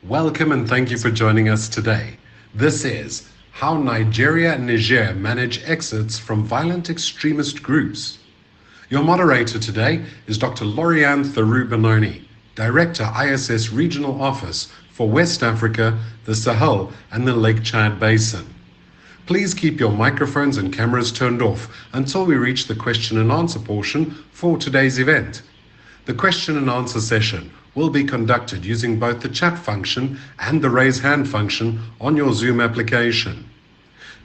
Welcome and thank you for joining us today. This is How Nigeria and Niger Manage Exits from Violent Extremist Groups. Your moderator today is Dr. Lauriane Théroux-Bénoni, Director ISS Regional Office for West Africa, the Sahel and the Lake Chad Basin. Please keep your microphones and cameras turned off until we reach the question and answer portion for today's event. The question and answer session will be conducted using both the chat function and the raise hand function on your Zoom application.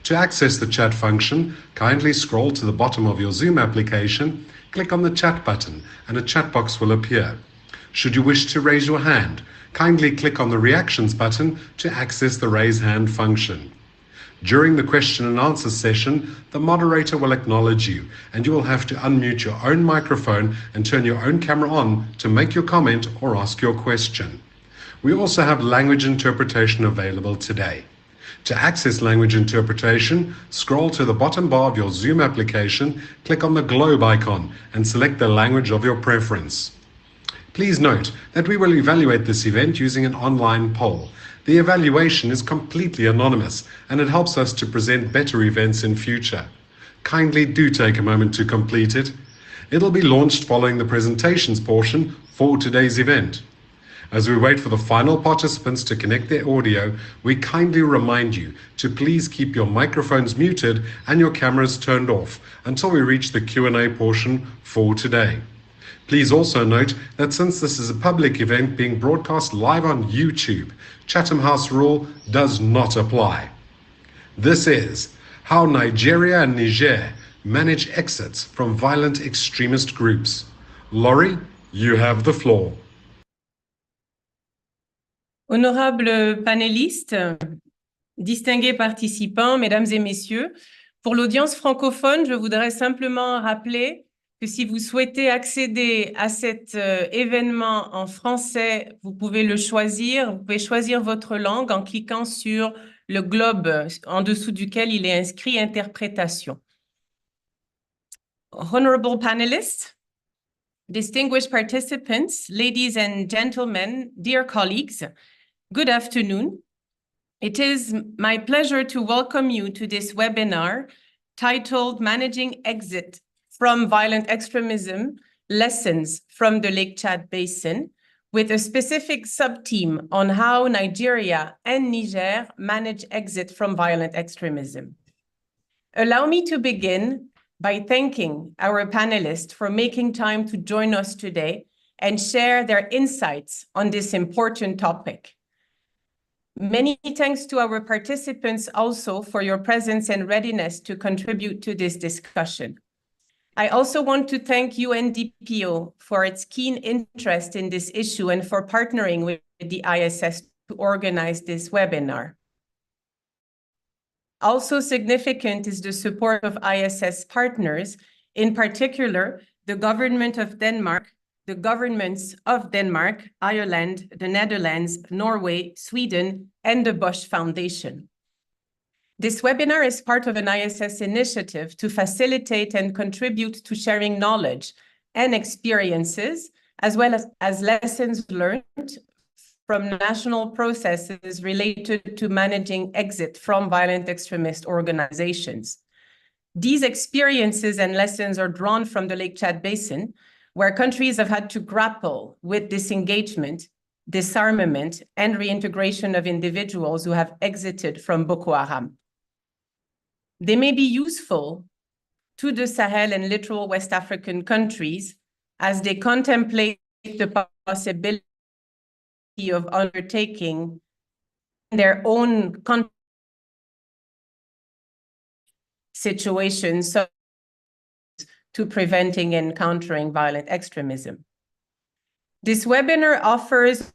To access the chat function, kindly scroll to the bottom of your Zoom application, click on the chat button and a chat box will appear. Should you wish to raise your hand, kindly click on the reactions button to access the raise hand function. During the question and answer session, the moderator will acknowledge you and you will have to unmute your own microphone and turn your own camera on to make your comment or ask your question. We also have language interpretation available today. To access language interpretation, scroll to the bottom bar of your Zoom application, click on the globe icon and select the language of your preference. Please note that we will evaluate this event using an online poll. The evaluation is completely anonymous and it helps us to present better events in future. Kindly do take a moment to complete it. It'll be launched following the presentations portion for today's event. As we wait for the final participants to connect their audio, we kindly remind you to please keep your microphones muted and your cameras turned off until we reach the Q&A portion for today. Please also note that since this is a public event being broadcast live on YouTube, Chatham House rule does not apply. This is How Nigeria and Niger Manage Exits from Violent Extremist Groups. Laurie, you have the floor. Honorables panélistes, distingués participants, mesdames et messieurs, pour l'audience francophone, je voudrais simplement rappeler que si vous souhaitez accéder à cet événement en français, vous pouvez le choisir. Vous pouvez choisir votre langue en cliquant sur le globe en dessous duquel il est inscrit interprétation. Honorable panelists, distinguished participants, ladies and gentlemen, dear colleagues, good afternoon. It is my pleasure to welcome you to this webinar titled Managing Exit from Violent Extremism, Lessons from the Lake Chad Basin, with a specific sub-theme on how Nigeria and Niger manage exit from violent extremism. Allow me to begin by thanking our panelists for making time to join us today and share their insights on this important topic. Many thanks to our participants also for your presence and readiness to contribute to this discussion. I also want to thank UNDPO for its keen interest in this issue and for partnering with the ISS to organize this webinar. Also significant is the support of ISS partners, in particular, the government of Denmark, the governments of Denmark, Ireland, the Netherlands, Norway, Sweden, and the Bosch Foundation. This webinar is part of an ISS initiative to facilitate and contribute to sharing knowledge and experiences, as well as lessons learned from national processes related to managing exit from violent extremist organizations. These experiences and lessons are drawn from the Lake Chad Basin, where countries have had to grapple with disengagement, disarmament, and reintegration of individuals who have exited from Boko Haram. They may be useful to the Sahel and littoral West African countries as they contemplate the possibility of undertaking their own situations to preventing and countering violent extremism. This webinar offers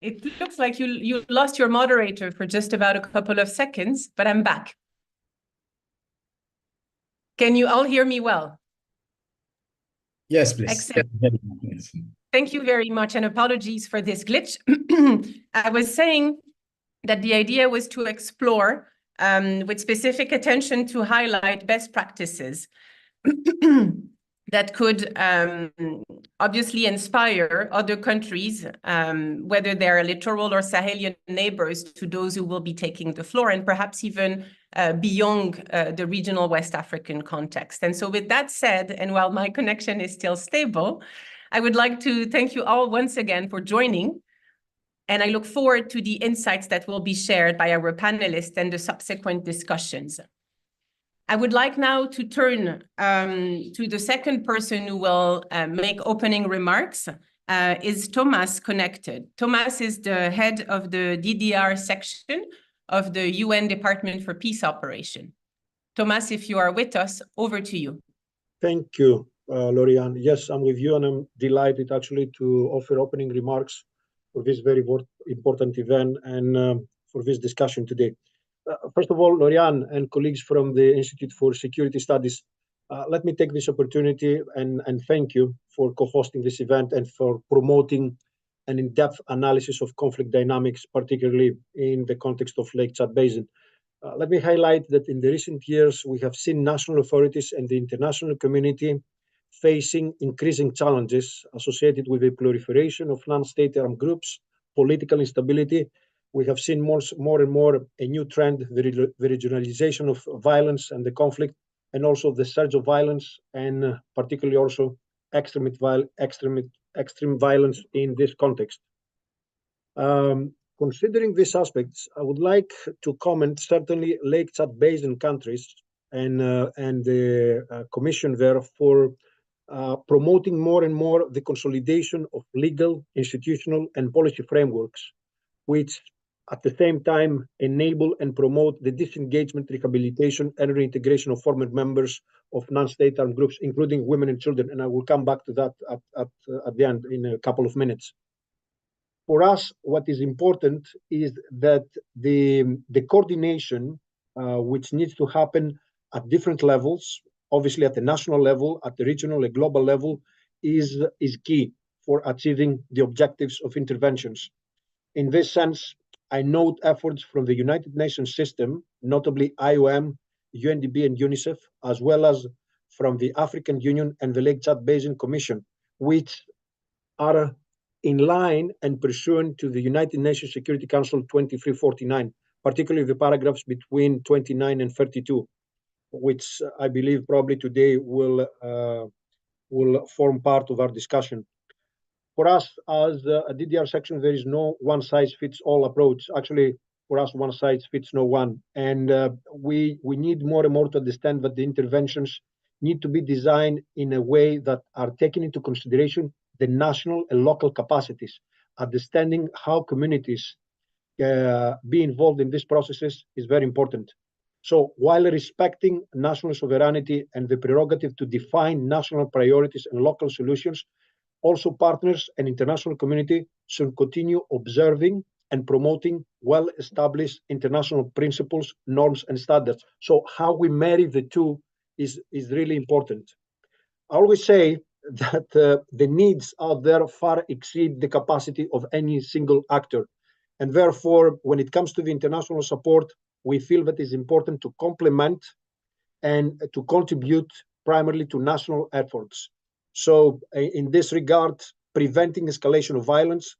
It looks like you lost your moderator for just about a couple of seconds, but I'm back. Can you all hear me well? Yes, please. Excellent. Thank you very much, and apologies for this glitch. I was saying that the idea was to explore with specific attention to highlight best practices that could obviously inspire other countries, whether they're littoral or Sahelian neighbors, to those who will be taking the floor, and perhaps even beyond the regional West African context. And so with that said, and while my connection is still stable, I would like to thank you all once again for joining. And I look forward to the insights that will be shared by our panelists and the subsequent discussions. I would like now to turn to the second person who will make opening remarks. Is Thomas connected? Thomas is the head of the DDR section of the UN Department for Peace Operation. Thomas, if you are with us, over to you. Thank you, Lauriane. Yes, I'm with you, and I'm delighted actually to offer opening remarks for this very important event and for this discussion today. First of all, Lauriane and colleagues from the Institute for Security Studies, let me take this opportunity and thank you for co-hosting this event and for promoting an in-depth analysis of conflict dynamics, particularly in the context of Lake Chad Basin. Let me highlight that in the recent years, we have seen national authorities and the international community facing increasing challenges associated with the proliferation of non-state armed groups, political instability. We have seen more and more a new trend, the regionalization of violence and the conflict, and also the surge of violence, and particularly also extreme violence in this context. Considering these aspects, I would like to comment certainly Lake Chad Basin countries and the Commission there for promoting more and more the consolidation of legal, institutional, and policy frameworks, which at the same time enable and promote the disengagement, rehabilitation, and reintegration of former members of non-state armed groups, including women and children. And I will come back to that at the end in a couple of minutes. For us, what is important is that the coordination, which needs to happen at different levels, obviously at the national level, at the regional and global level, is key for achieving the objectives of interventions. In this sense, I note efforts from the United Nations system, notably IOM, UNDP, and UNICEF, as well as from the African Union and the Lake Chad Basin Commission, which are in line and pursuant to the United Nations Security Council 2349, particularly the paragraphs between 29 and 32, which I believe probably today will form part of our discussion. For us, as a DDR section, there is no one-size-fits-all approach. Actually, for us, one size fits no one. And we need more and more to understand that the interventions need to be designed in a way that are taking into consideration the national and local capacities. Understanding how communities be involved in these processes is very important. So while respecting national sovereignty and the prerogative to define national priorities and local solutions, also partners and international community should continue observing and promoting well-established international principles, norms, and standards. So how we marry the two is really important. I always say that the needs out there far exceed the capacity of any single actor. And therefore, when it comes to the international support, we feel that it's important to complement and to contribute primarily to national efforts. So in this regard, preventing escalation of violence,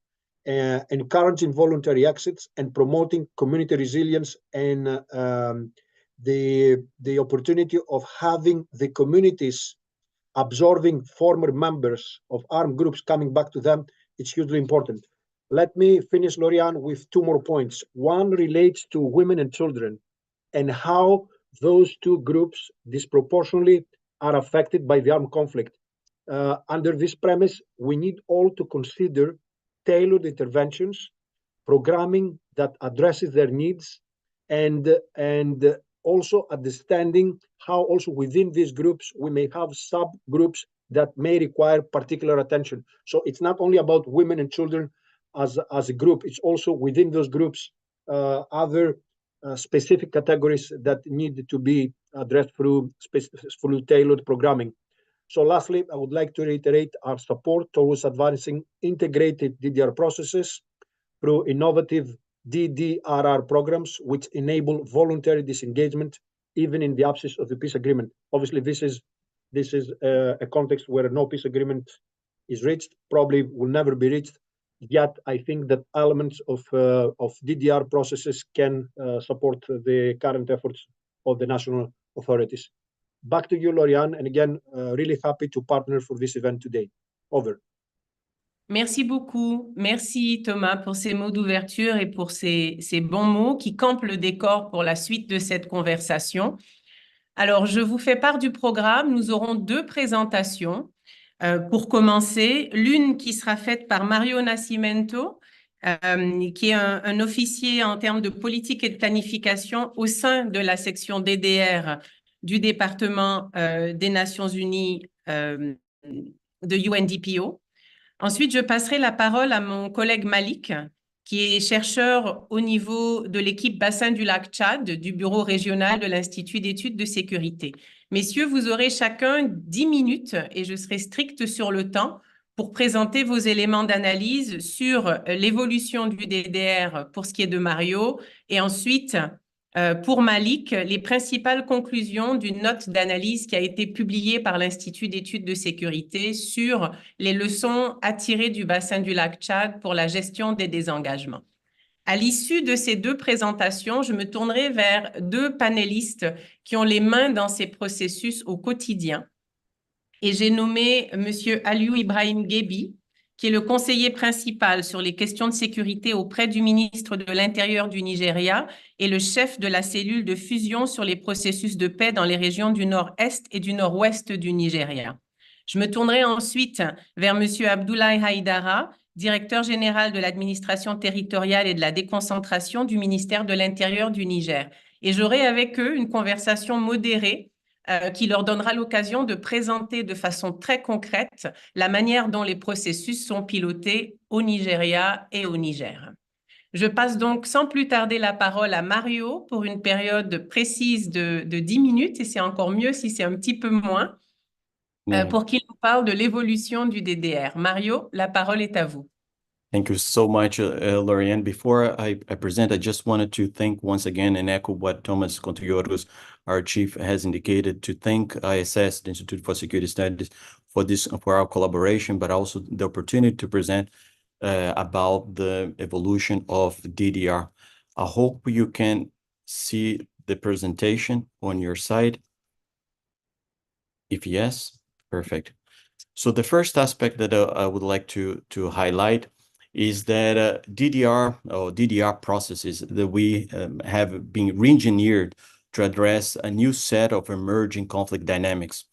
encouraging voluntary exits, and promoting community resilience and the opportunity of having the communities absorbing former members of armed groups coming back to them, it's hugely important. Let me finish, Lauriane, with two more points. One relates to women and children and how those two groups disproportionately are affected by the armed conflict. Under this premise, we need all to consider tailored interventions, programming that addresses their needs, and also understanding how also within these groups we may have subgroups that may require particular attention. So it's not only about women and children, as a group. It's also within those groups other specific categories that need to be addressed through tailored programming. So lastly, I would like to reiterate our support towards advancing integrated DDR processes through innovative DDRR programs, which enable voluntary disengagement, even in the absence of the peace agreement. Obviously, this is a context where no peace agreement is reached, probably will never be reached. Yet, I think that elements of DDR processes can support the current efforts of the national authorities. Back to you, Lauriane, and again, really happy to partner for this event today. Over. Merci beaucoup. Merci Thomas pour ces mots d'ouverture et pour ces bons mots qui campent le décor pour la suite de cette conversation. Alors, je vous fais part du programme. Nous aurons 2 présentations. Pour commencer, l'une qui sera faite par Mario Nascimento, qui est un officier en termes de politique et de planification au sein de la section DDR du département des Nations Unies de UNDPO. Ensuite, je passerai la parole à mon collègue Malik, qui est chercheur au niveau de l'équipe Basin du lac Tchad, du bureau régional de l'Institut d'études de sécurité. Messieurs, vous aurez chacun 10 minutes et je serai stricte sur le temps pour présenter vos éléments d'analyse sur l'évolution du DDR pour ce qui est de Mario et ensuite, pour Malik, les principales conclusions d'une note d'analyse qui a été publiée par l'Institut d'études de sécurité sur les leçons à tirer du bassin du lac Tchad pour la gestion des désengagements. À l'issue de ces 2 présentations, je me tournerai vers 2 panélistes qui ont les mains dans ces processus au quotidien. Et j'ai nommé M. Aliou Ibrahim Gebi, qui est le conseiller principal sur les questions de sécurité auprès du ministre de l'Intérieur du Nigeria et le chef de la cellule de fusion sur les processus de paix dans les régions du nord-est et du nord-ouest du Nigeria. Je me tournerai ensuite vers M. Abdoulaye Haïdara, directeur général de l'administration territoriale et de la déconcentration du ministère de l'Intérieur du Niger. Et j'aurai avec eux une conversation modérée qui leur donnera l'occasion de présenter de façon très concrète la manière dont les processus sont pilotés au Nigeria et au Niger. Je passe donc sans plus tarder la parole à Mario pour une période précise de 10 minutes, et c'est encore mieux si c'est un petit peu moins, pour qu'il nous parle de l'évolution du DDR. Mario, la parole est à vous. Thank you so much, Lauriane. Before I present, I just wanted to thank once again and echo what Thomas Contigoros, our chief, has indicated, to thank ISS, the Institute for Security Studies, for our collaboration, but also the opportunity to present about the evolution of DDR. I hope you can see the presentation on your side. If yes, perfect. So the first aspect that I would like to highlight is that DDR processes that we have been re-engineered to address a new set of emerging conflict dynamics.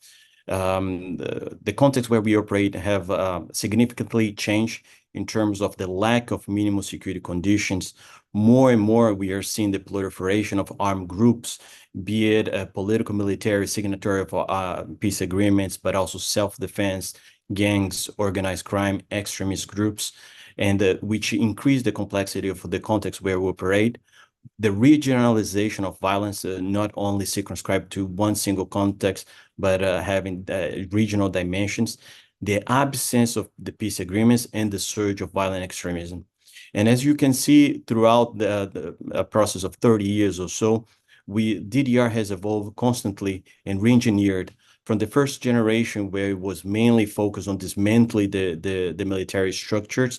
The context where we operate have significantly changed in terms of the lack of minimum security conditions. More and more, we are seeing the proliferation of armed groups, be it a political military signatory of peace agreements, but also self-defense, gangs, organized crime, extremist groups, and which increase the complexity of the context where we operate. The regionalization of violence, not only circumscribed to one single context, but having regional dimensions, the absence of the peace agreements, and the surge of violent extremism. And as you can see, throughout the process of 30 years or so, DDR has evolved constantly and re-engineered from the first generation, where it was mainly focused on dismantling the military structures,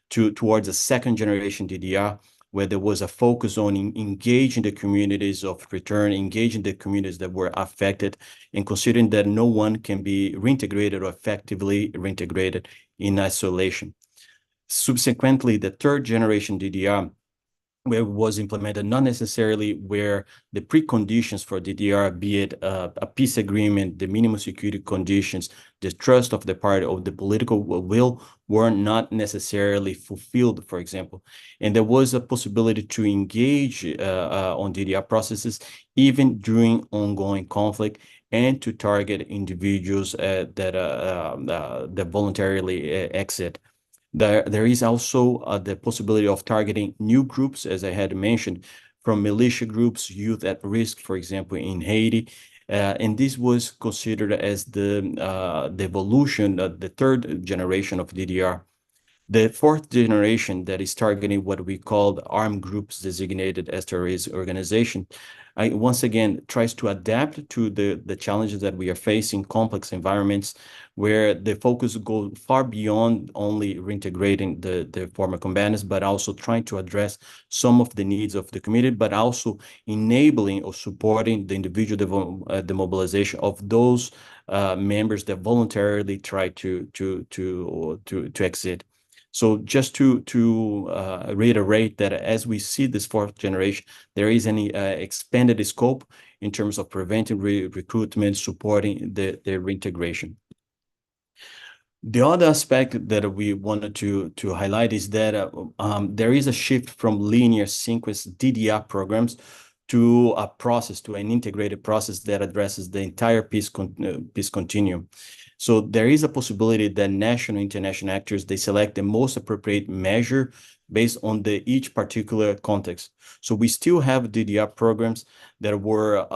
towards the second generation DDR, where there was a focus on engaging the communities of return, engaging the communities that were affected, and considering that no one can be reintegrated or effectively reintegrated in isolation. Subsequently, the third generation DDR, where it was implemented, not necessarily where the preconditions for DDR, be it a peace agreement, the minimum security conditions, the trust of the party, or the political will, were not necessarily fulfilled, for example. And there was a possibility to engage on DDR processes even during ongoing conflict, and to target individuals that voluntarily exit. There is also the possibility of targeting new groups, as I had mentioned, from militia groups, youth at risk, for example, in Haiti. And this was considered as the evolution, the third generation of DDR. The fourth generation that is targeting what we call armed groups designated as terrorist organization, once again tries to adapt to the challenges that we are facing, complex environments where the focus goes far beyond only reintegrating the former combatants, but also trying to address some of the needs of the community, but also enabling or supporting the individual demobilization of those members that voluntarily try to exit. So just to reiterate that as we see this fourth generation, there is an expanded scope in terms of preventing recruitment, supporting the reintegration. The other aspect that we wanted to highlight is that there is a shift from linear sequence DDR programs to a process, to an integrated process that addresses the entire peace continuum. So there is a possibility that national and international actors, they select the most appropriate measure based on each particular context. So we still have DDR programs that were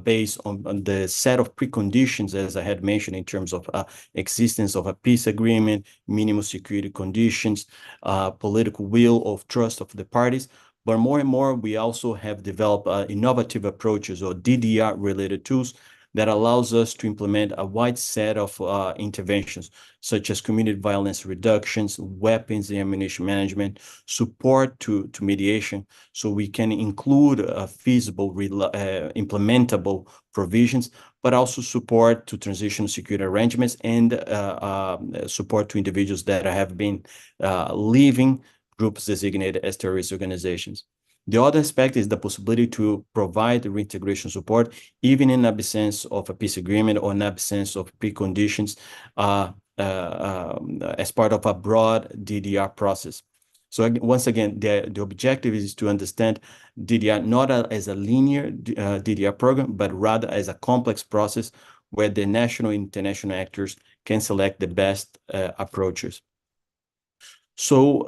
based on the set of preconditions, as I had mentioned, in terms of existence of a peace agreement, minimum security conditions, political will of trust of the parties. But more and more, we also have developed innovative approaches or DDR-related tools that allows us to implement a wide set of interventions, such as community violence reductions, weapons and ammunition management, support to mediation, so we can include feasible, implementable provisions, but also support to transitional security arrangements and support to individuals that have been leaving groups designated as terrorist organizations. The other aspect is the possibility to provide reintegration support, even in absence of a peace agreement or in absence of preconditions as part of a broad DDR process. So once again, the objective is to understand DDR not as a linear DDR program, but rather as a complex process where the national and international actors can select the best approaches. So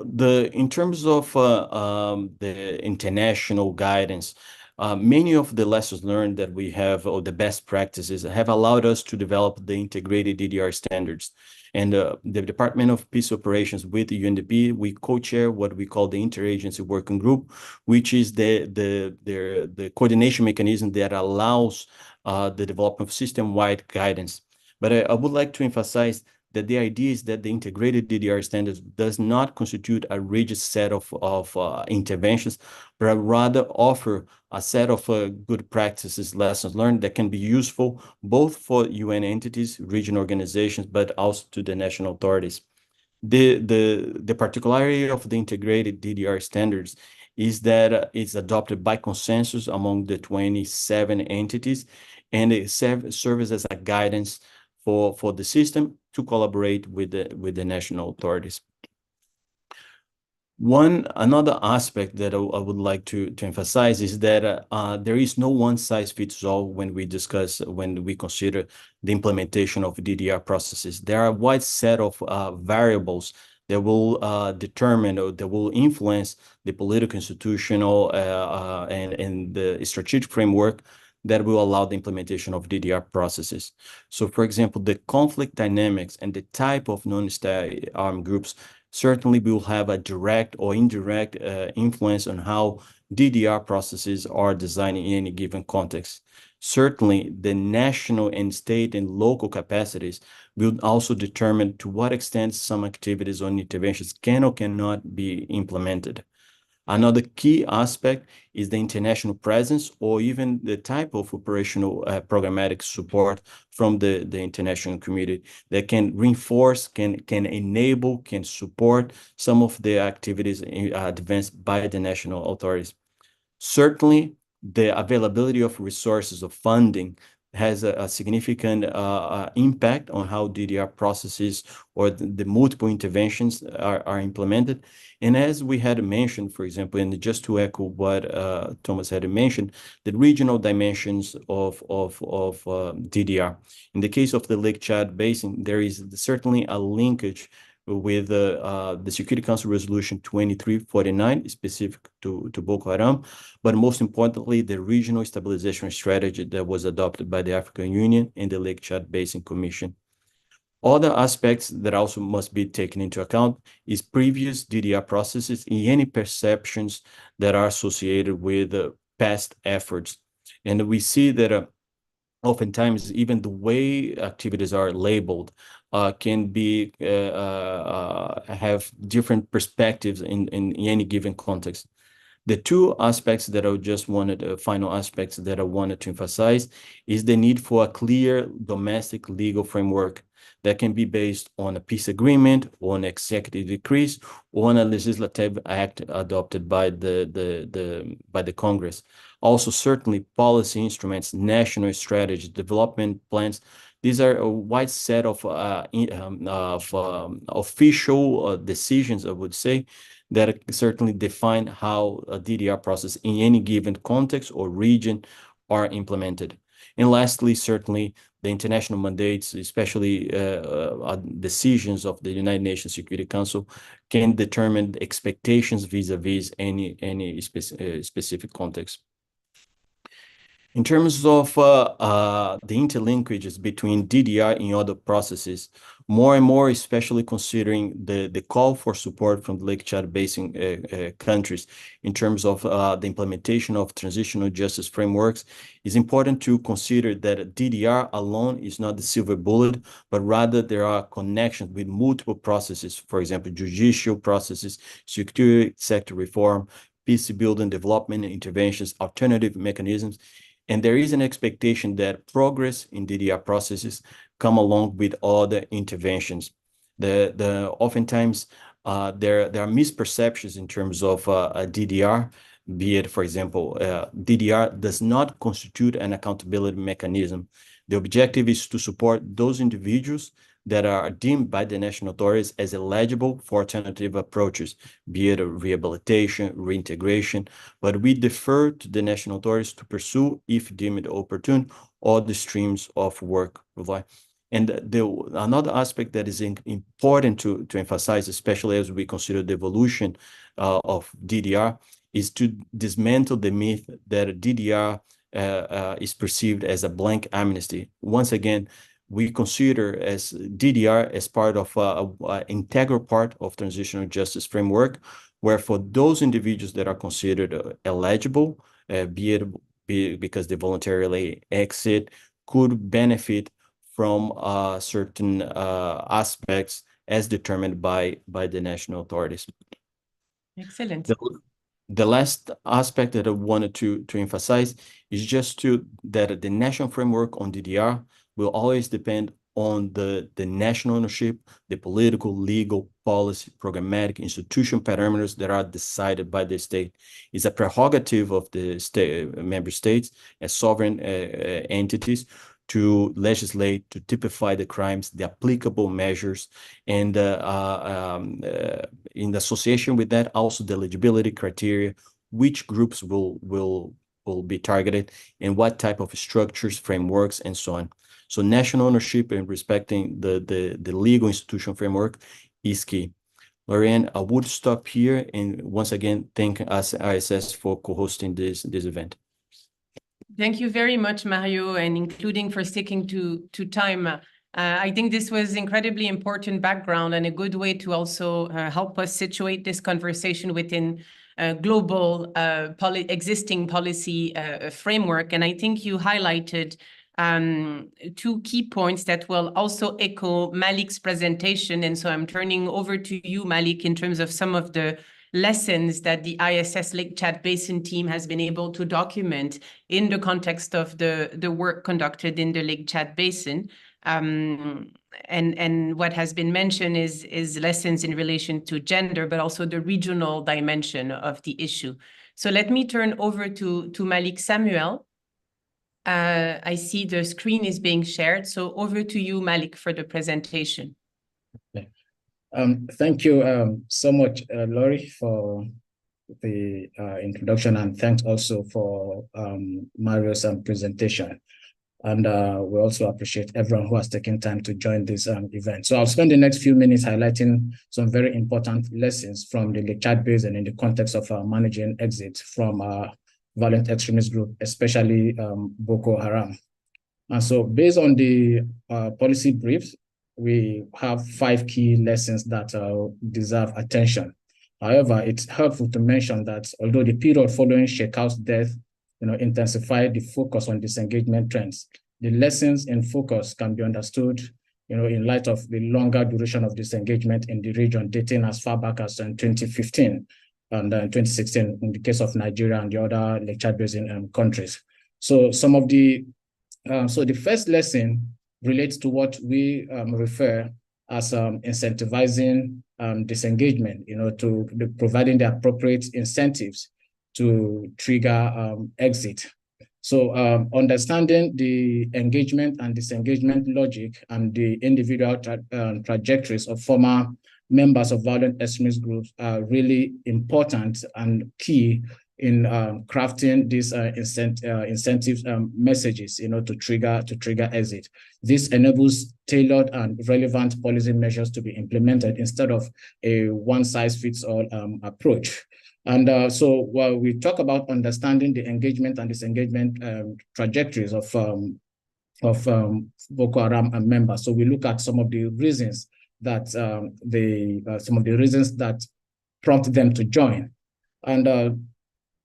in terms of the international guidance, many of the lessons learned that we have, or the best practices, have allowed us to develop the integrated DDR standards. And the Department of Peace Operations with the UNDP, we co-chair what we call the Interagency Working Group, which is the coordination mechanism that allows the development of system-wide guidance. But I would like to emphasize that the idea is that the integrated DDR standards does not constitute a rigid set of interventions, but rather offer a set of good practices, lessons learned that can be useful both for UN entities, regional organizations, but also to the national authorities. The particularity of the integrated DDR standards is that it's adopted by consensus among the 27 entities, and it serves as a guidance for the system to collaborate with the national authorities. Another aspect that I would like to emphasize is that there is no one size fits all when we consider the implementation of DDR processes. There are a wide set of variables that will determine or that will influence the political, institutional, and the strategic framework that will allow the implementation of DDR processes. So, for example, the conflict dynamics and the type of non-state armed groups certainly will have a direct or indirect influence on how DDR processes are designed in any given context. Certainly, the national and state and local capacities will also determine to what extent some activities or interventions can or cannot be implemented. Another key aspect is the international presence or even the type of operational programmatic support from the international community that can reinforce, can enable, can support some of the activities advanced by the national authorities. Certainly, the availability of resources of funding has a significant impact on how DDR processes or the multiple interventions are implemented. And as we had mentioned, for example, and just to echo what Thomas had mentioned, the regional dimensions of DDR. In the case of the Lake Chad Basin, there is certainly a linkage with the Security Council Resolution 2349, specific to Boko Haram, but most importantly, the regional stabilization strategy that was adopted by the African Union and the Lake Chad Basin Commission. Other aspects that also must be taken into account is previous DDR processes and any perceptions that are associated with past efforts. And we see that oftentimes even the way activities are labeled can be have different perspectives in any given context. The two aspects that I just wanted, final aspects that I wanted to emphasize is the need for a clear domestic legal framework that can be based on a peace agreement, or an executive decree, or on a legislative act adopted by the Congress. Also, certainly policy instruments, national strategy, development plans. These are a wide set of official decisions, I would say, that certainly define how a DDR process in any given context or region are implemented. And lastly, certainly the international mandates, especially decisions of the United Nations Security Council, can determine expectations vis-a-vis any specific context. In terms of the interlinkages between DDR and other processes, more and more, especially considering the call for support from the Lake Chad Basin countries in terms of the implementation of transitional justice frameworks, it's important to consider that DDR alone is not the silver bullet, but rather there are connections with multiple processes, for example, judicial processes, security sector reform, peace building, development, interventions, alternative mechanisms. And there is an expectation that progress in DDR processes come along with other interventions. Oftentimes there are misperceptions in terms of a DDR, be it, for example, DDR does not constitute an accountability mechanism. The objective is to support those individuals that are deemed by the national authorities as eligible for alternative approaches, be it a rehabilitation, reintegration, but we defer to the national authorities to pursue, if deemed opportune, all the streams of work provide. And another aspect that is important to emphasize, especially as we consider the evolution of DDR, is to dismantle the myth that DDR is perceived as a blank amnesty. Once again, we consider as DDR as part of an integral part of transitional justice framework, where for those individuals that are considered eligible, be it because they voluntarily exit, could benefit from certain aspects as determined by the national authorities. Excellent. The last aspect that I wanted to emphasize is just that the national framework on DDR will always depend on the national ownership, the political, legal, policy, programmatic, institutional parameters that are decided by the state. It's a prerogative of the member states as sovereign entities to legislate, to typify the crimes, the applicable measures, and in association with that, also the eligibility criteria, which groups will be targeted, and what type of structures, frameworks, and so on. So national ownership and respecting the legal institutional framework is key. Lorianne, I would stop here and once again thank us ISS for co-hosting this event. Thank you very much, Mario, and including for sticking to time. I think this was incredibly important background and a good way to also help us situate this conversation within global existing policy framework. And I think you highlighted two key points that will also echo Malik's presentation. And so I'm turning over to you, Malik, in terms of some of the lessons that the ISS Lake Chad Basin team has been able to document in the context of the work conducted in the Lake Chad Basin. And what has been mentioned is lessons in relation to gender, but also the regional dimension of the issue. So let me turn over to Malik Samuel. I see the screen is being shared. So over to you, Malik, for the presentation. Okay. Thank you so much, Laurie, for the introduction, and thanks also for Mario's presentation. And we also appreciate everyone who has taken time to join this event. So I'll spend the next few minutes highlighting some very important lessons from the Lake Chad Basin in the context of managing exit from violent extremist group, especially Boko Haram. And so based on the policy briefs, we have 5 key lessons that deserve attention. However, it's helpful to mention that although the period following Shekau's death intensified the focus on disengagement trends, the lessons in focus can be understood in light of the longer duration of disengagement in the region dating as far back as 2015 and 2016 in the case of Nigeria and the other Lake Chad Basin countries. So some of the so the first lesson relates to what we refer as incentivizing disengagement, to providing the appropriate incentives to trigger exit. So understanding the engagement and disengagement logic and the individual trajectories of former members of violent extremist groups are really important and key in crafting these incentives messages, to trigger exit. This enables tailored and relevant policy measures to be implemented instead of a one-size-fits-all approach. And so while we talk about understanding the engagement and disengagement trajectories of Boko Haram and members, so we look at some of the reasons that prompt them to join, and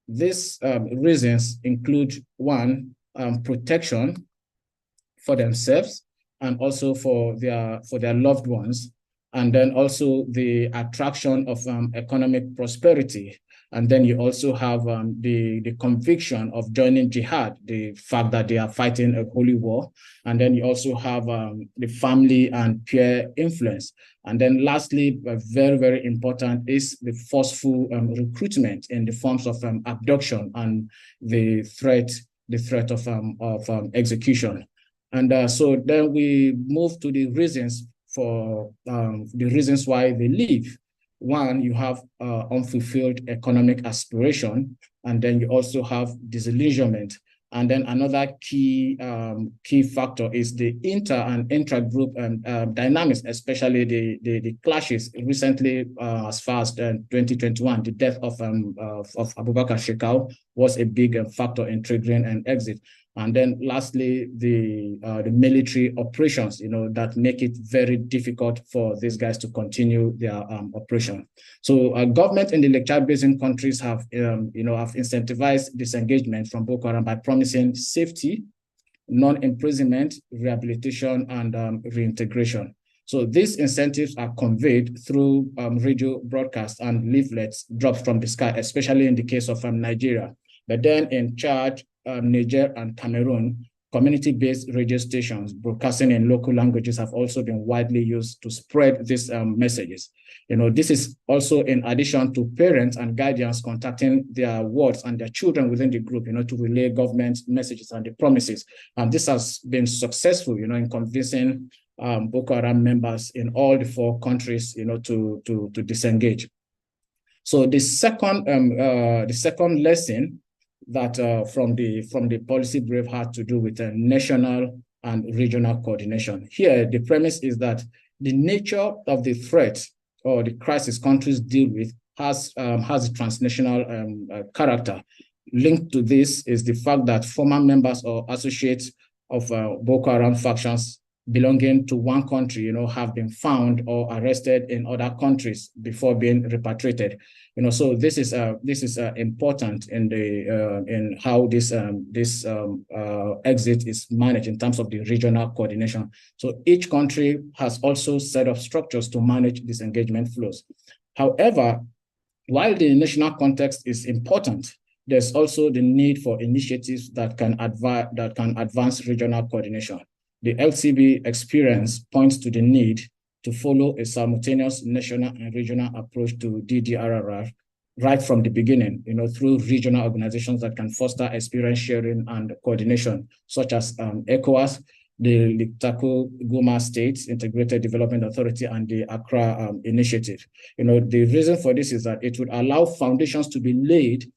these reasons include 1, protection for themselves and also for their loved ones, and then also the attraction of economic prosperity. And then you also have the conviction of joining jihad, the fact that they are fighting a holy war. And then you also have the family and peer influence. And then lastly, very, very important is the forceful recruitment in the forms of abduction and the threat of execution. And so then we move to the reasons why they leave. 1, you have unfulfilled economic aspiration, and then you also have disillusionment. And then another key factor is the inter and intra-group dynamics, especially the clashes recently, as far as 2021, the death of Abubakar Shekau was a big factor in triggering an exit. And then lastly, the military operations, that make it very difficult for these guys to continue their operation. So government in the Lake Chad Basin countries have incentivized disengagement from Boko Haram by promising safety, non-imprisonment, rehabilitation, and reintegration. So these incentives are conveyed through radio broadcasts and leaflets dropped from the sky, especially in the case of Nigeria. But then in Chad, Niger, and Cameroon, community-based radio stations broadcasting in local languages have also been widely used to spread these messages. This is also in addition to parents and guardians contacting their wards and their children within the group, to relay government messages and the promises. And this has been successful, in convincing Boko Haram members in all the 4 countries, to disengage. So the second lesson that from the policy brief had to do with national and regional coordination. Here, the premise is that the nature of the threat or the crisis countries deal with has a transnational character. Linked to this is the fact that former members or associates of Boko Haram factions belonging to one country, have been found or arrested in other countries before being repatriated. So this is important in how this exit is managed in terms of the regional coordination. So each country has also set up structures to manage disengagement flows. However, while the national context is important, there's also the need for initiatives that can advance regional coordination. The LCB experience points to the need to follow a simultaneous national and regional approach to DDR right from the beginning, through regional organizations that can foster experience sharing and coordination, such as ECOWAS, the Litako Goma States Integrated Development Authority, and the Accra Initiative. The reason for this is that it would allow foundations to be laid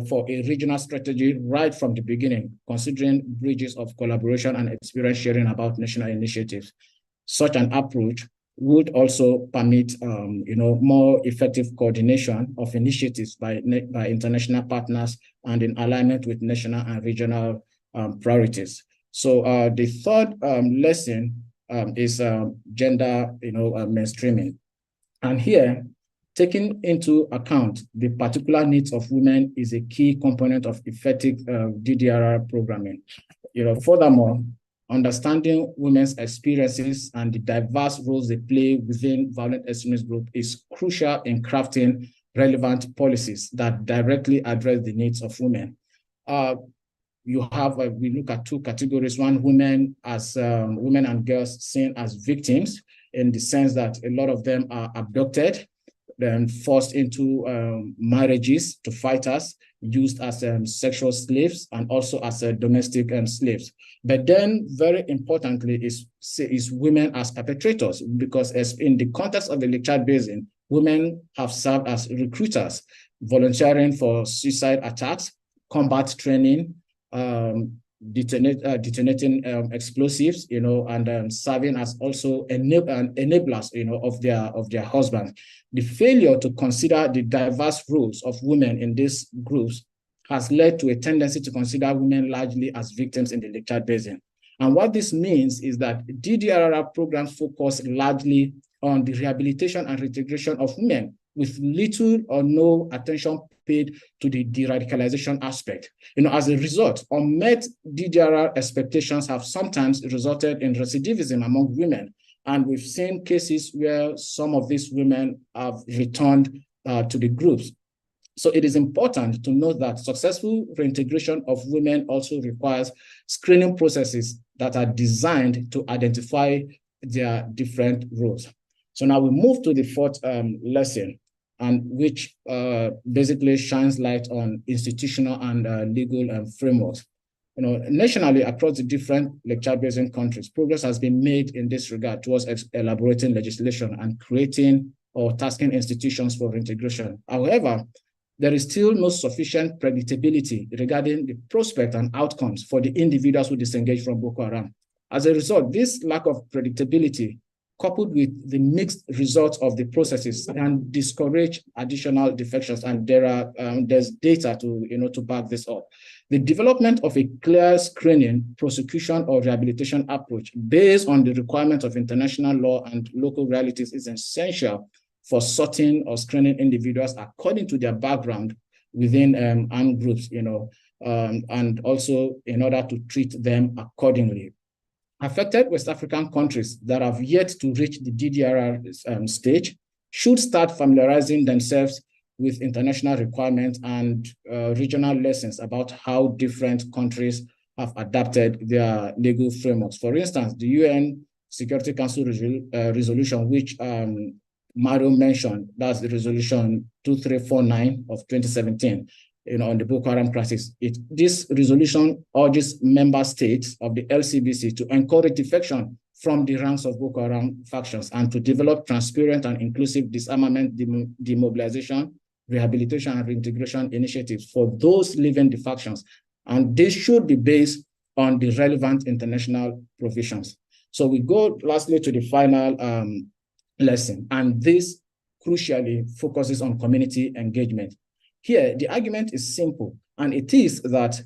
for a regional strategy right from the beginning, considering bridges of collaboration and experience sharing about national initiatives. Such an approach would also permit, more effective coordination of initiatives by international partners and in alignment with national and regional priorities. So the third lesson is gender, mainstreaming. And here, taking into account the particular needs of women is a key component of effective DDR programming. Furthermore, understanding women's experiences and the diverse roles they play within violent extremist groups is crucial in crafting relevant policies that directly address the needs of women. We look at two categories. One, women and girls seen as victims, in the sense that a lot of them are abducted, then forced into marriages to fighters, used as sexual slaves and also as domestic slaves. But then, very importantly, is women as perpetrators, because as in the context of the Lake Chad Basin, women have served as recruiters, volunteering for suicide attacks, combat training, detonating explosives, and serving as also enablers, of their husbands. The failure to consider the diverse roles of women in these groups has led to a tendency to consider women largely as victims in the Lake Chad Basin. And what this means is that DDR programs focus largely on the rehabilitation and reintegration of women, with little or no attention paid to the de-radicalization aspect. As a result, unmet DDR expectations have sometimes resulted in recidivism among women. And we've seen cases where some of these women have returned to the groups. So it is important to note that successful reintegration of women also requires screening processes that are designed to identify their different roles. So now we move to the fourth lesson, and which basically shines light on institutional and legal frameworks. Nationally, across the different Lake Chad Basin countries, progress has been made in this regard towards elaborating legislation and creating or tasking institutions for reintegration. However, there is still no sufficient predictability regarding the prospect and outcomes for the individuals who disengage from Boko Haram. As a result, this lack of predictability, coupled with the mixed results of the processes, can discourage additional defections, and there's data to back this up. The development of a clear screening, prosecution, or rehabilitation approach based on the requirements of international law and local realities is essential for sorting or screening individuals according to their background within armed groups, and also in order to treat them accordingly. Affected West African countries that have yet to reach the DDR stage should start familiarizing themselves with international requirements and regional lessons about how different countries have adapted their legal frameworks. For instance, the UN Security Council resolution, which Mario mentioned, that's the resolution 2349 of 2017, on the Boko Haram crisis. This resolution urges member states of the LCBC to encourage defection from the ranks of Boko Haram factions and to develop transparent and inclusive disarmament, demobilization, rehabilitation, and reintegration initiatives for those leaving the factions. And this should be based on the relevant international provisions. So we go lastly to the final lesson, and this crucially focuses on community engagement. Here, the argument is simple, and it is that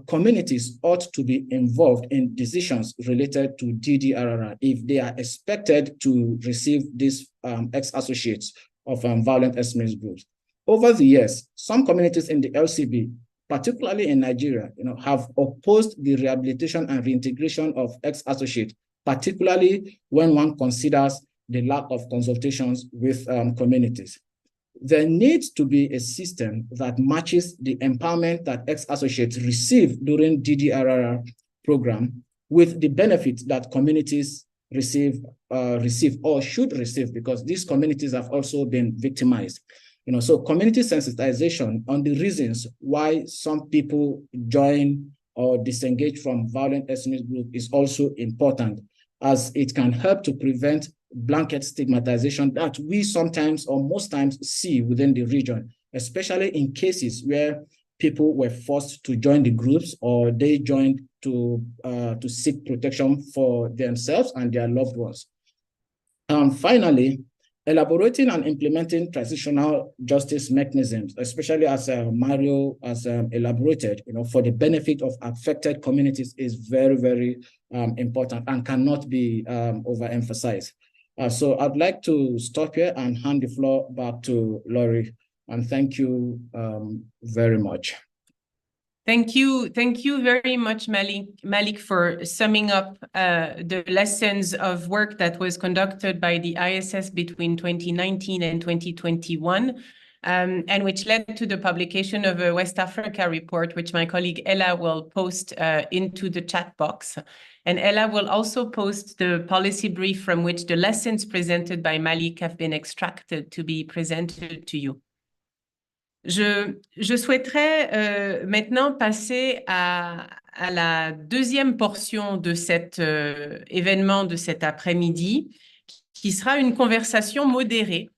communities ought to be involved in decisions related to DDR if they are expected to receive these ex-associates of violent extremist groups. Over the years, some communities in the LCB, particularly in Nigeria, have opposed the rehabilitation and reintegration of ex-associates, particularly when one considers the lack of consultations with communities. There needs to be a system that matches the empowerment that ex-associates receive during DDR program with the benefits that communities receive or should receive, because these communities have also been victimized. So community sensitization on the reasons why some people join or disengage from violent extremist groups is also important, as it can help to prevent blanket stigmatization that we sometimes or most times see within the region, especially in cases where people were forced to join the groups or they joined to seek protection for themselves and their loved ones. Finally, elaborating and implementing transitional justice mechanisms, especially as Mario has elaborated, for the benefit of affected communities is very, very important and cannot be overemphasized. So I'd like to stop here and hand the floor back to Laurie. And thank you very much. Thank you very much, Malik, for summing up the lessons of work that was conducted by the ISS between 2019 and 2021, and which led to the publication of a West Africa report, which my colleague Ella will post into the chat box. And Ella will also post the policy brief from which the lessons presented by Malik have been extracted to be presented to you. Je souhaiterais maintenant passer à la deuxième portion de cet événement de cet après-midi, qui sera une conversation modérée,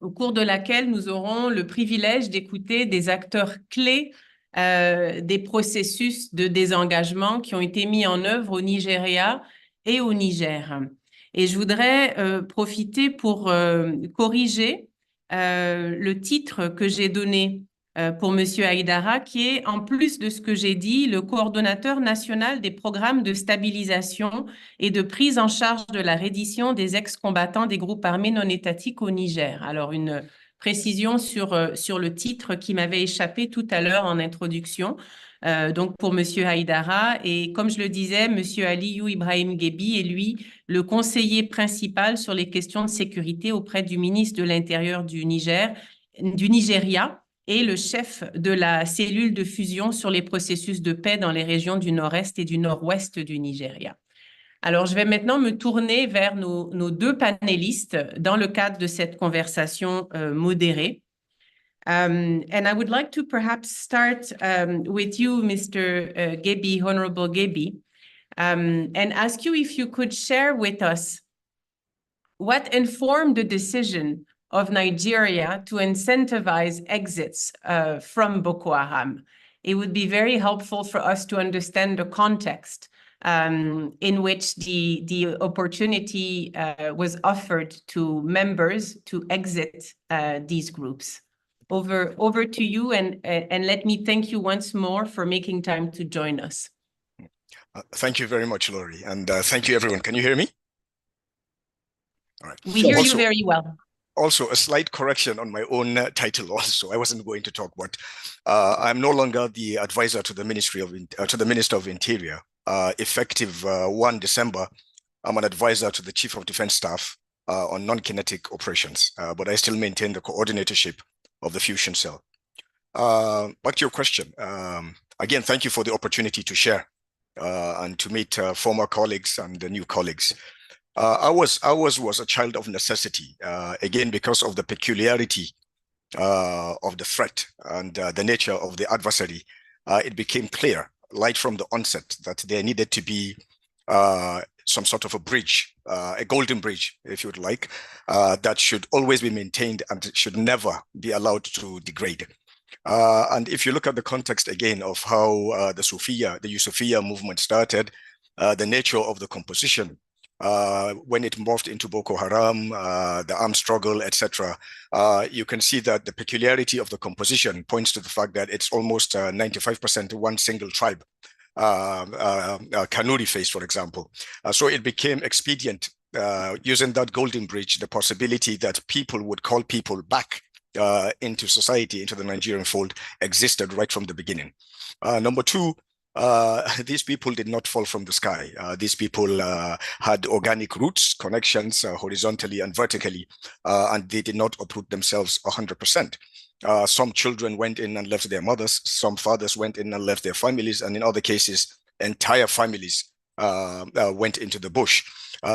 au cours de laquelle nous aurons le privilège d'écouter des acteurs clés des processus de désengagement qui ont été mis en œuvre au Nigeria et au Niger. Et je voudrais profiter pour corriger le titre que j'ai donné pour M. Haïdara, qui est, en plus de ce que j'ai dit, le coordonnateur national des programmes de stabilisation et de prise en charge de la reddition des ex-combattants des groupes armés non étatiques au Niger. Alors, une précision sur le titre qui m'avait échappé tout à l'heure en introduction. Donc pour M. Haïdara, et comme je le disais, M. Aliyu Ibrahim Gebi est lui le conseiller principal sur les questions de sécurité auprès du ministre de l'Intérieur du Nigeria et le chef de la cellule de fusion sur les processus de paix dans les régions du nord-est et du nord-ouest du Nigeria. Alors, je vais maintenant me tourner vers nos deux panélistes dans le cadre de cette conversation modérée. And I would like to perhaps start with you, Mr. Gebi, Honorable Gebi, and ask you if you could share with us what informed the decision of Nigeria to incentivize exits from Boko Haram. It would be very helpful for us to understand the context in which the opportunity was offered to members to exit these groups. Over to you, and let me thank you once more for making time to join us. Thank you very much, Laurie, and thank you, everyone. Can you hear me? All right. We hear you very well. Also, a slight correction on my own title. Also, I wasn't going to talk, but I'm no longer the advisor to the Minister of Interior. Effective 1 December, I'm an advisor to the Chief of Defense Staff on non-kinetic operations, but I still maintain the coordinatorship of the fusion cell. Back to your question. Again, thank you for the opportunity to share and to meet former colleagues and new colleagues. I was a child of necessity, again, because of the peculiarity of the threat and the nature of the adversary. It became clear right from the onset that there needed to be some sort of a bridge, a golden bridge, if you would like, that should always be maintained and should never be allowed to degrade. And if you look at the context again of how the Yusufia movement started, the nature of the composition, when it morphed into Boko Haram, the armed struggle, etc., you can see that the peculiarity of the composition points to the fact that it's almost 95% one single tribe. Kanuri face, for example. So it became expedient using that golden bridge, the possibility that people would call people back into society, into the Nigerian fold, existed right from the beginning. Number two, these people did not fall from the sky. These people had organic roots, connections horizontally and vertically, and they did not uproot themselves 100%. Some children went in and left their mothers, some fathers went in and left their families, and in other cases, entire families went into the bush.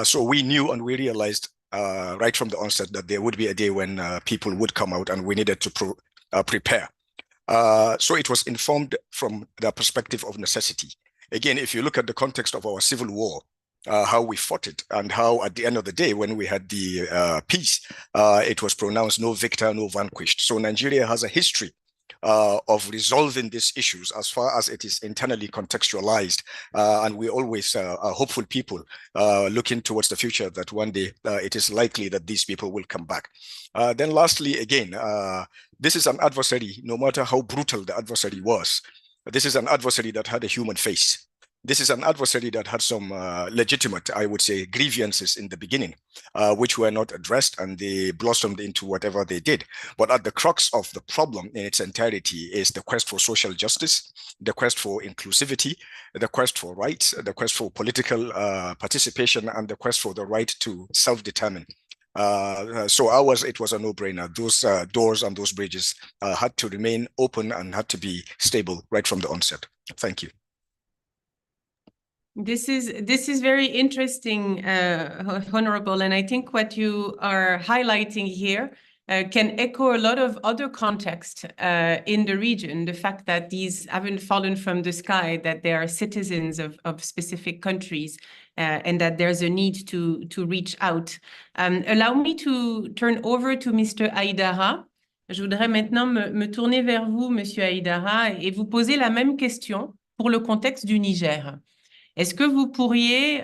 So we knew and we realized right from the onset that there would be a day when people would come out and we needed to prepare. So it was informed from the perspective of necessity. Again, if you look at the context of our civil war, how we fought it, and how at the end of the day, when we had the peace, it was pronounced no victor, no vanquished. So Nigeria has a history of resolving these issues as far as it is internally contextualized. And we always are hopeful people looking towards the future that one day it is likely that these people will come back. Then lastly, again, this is an adversary, no matter how brutal the adversary was, this is an adversary that had a human face. This is an adversary that had some legitimate, I would say, grievances in the beginning, which were not addressed, and they blossomed into whatever they did. But at the crux of the problem in its entirety is the quest for social justice, the quest for inclusivity, the quest for rights, the quest for political participation, and the quest for the right to self-determine. So ours, it was a no-brainer. Those doors and those bridges had to remain open and had to be stable right from the onset. Thank you. This is very interesting, Honorable, and I think what you are highlighting here can echo a lot of other context in the region. The fact that these haven't fallen from the sky, that they are citizens of specific countries, and that there's a need to reach out. Allow me to turn over to Mr. Aïdara. Je voudrais maintenant me tourner vers vous, Monsieur Aïdara, et vous poser la même question pour le contexte du Niger. Est-ce que vous pourriez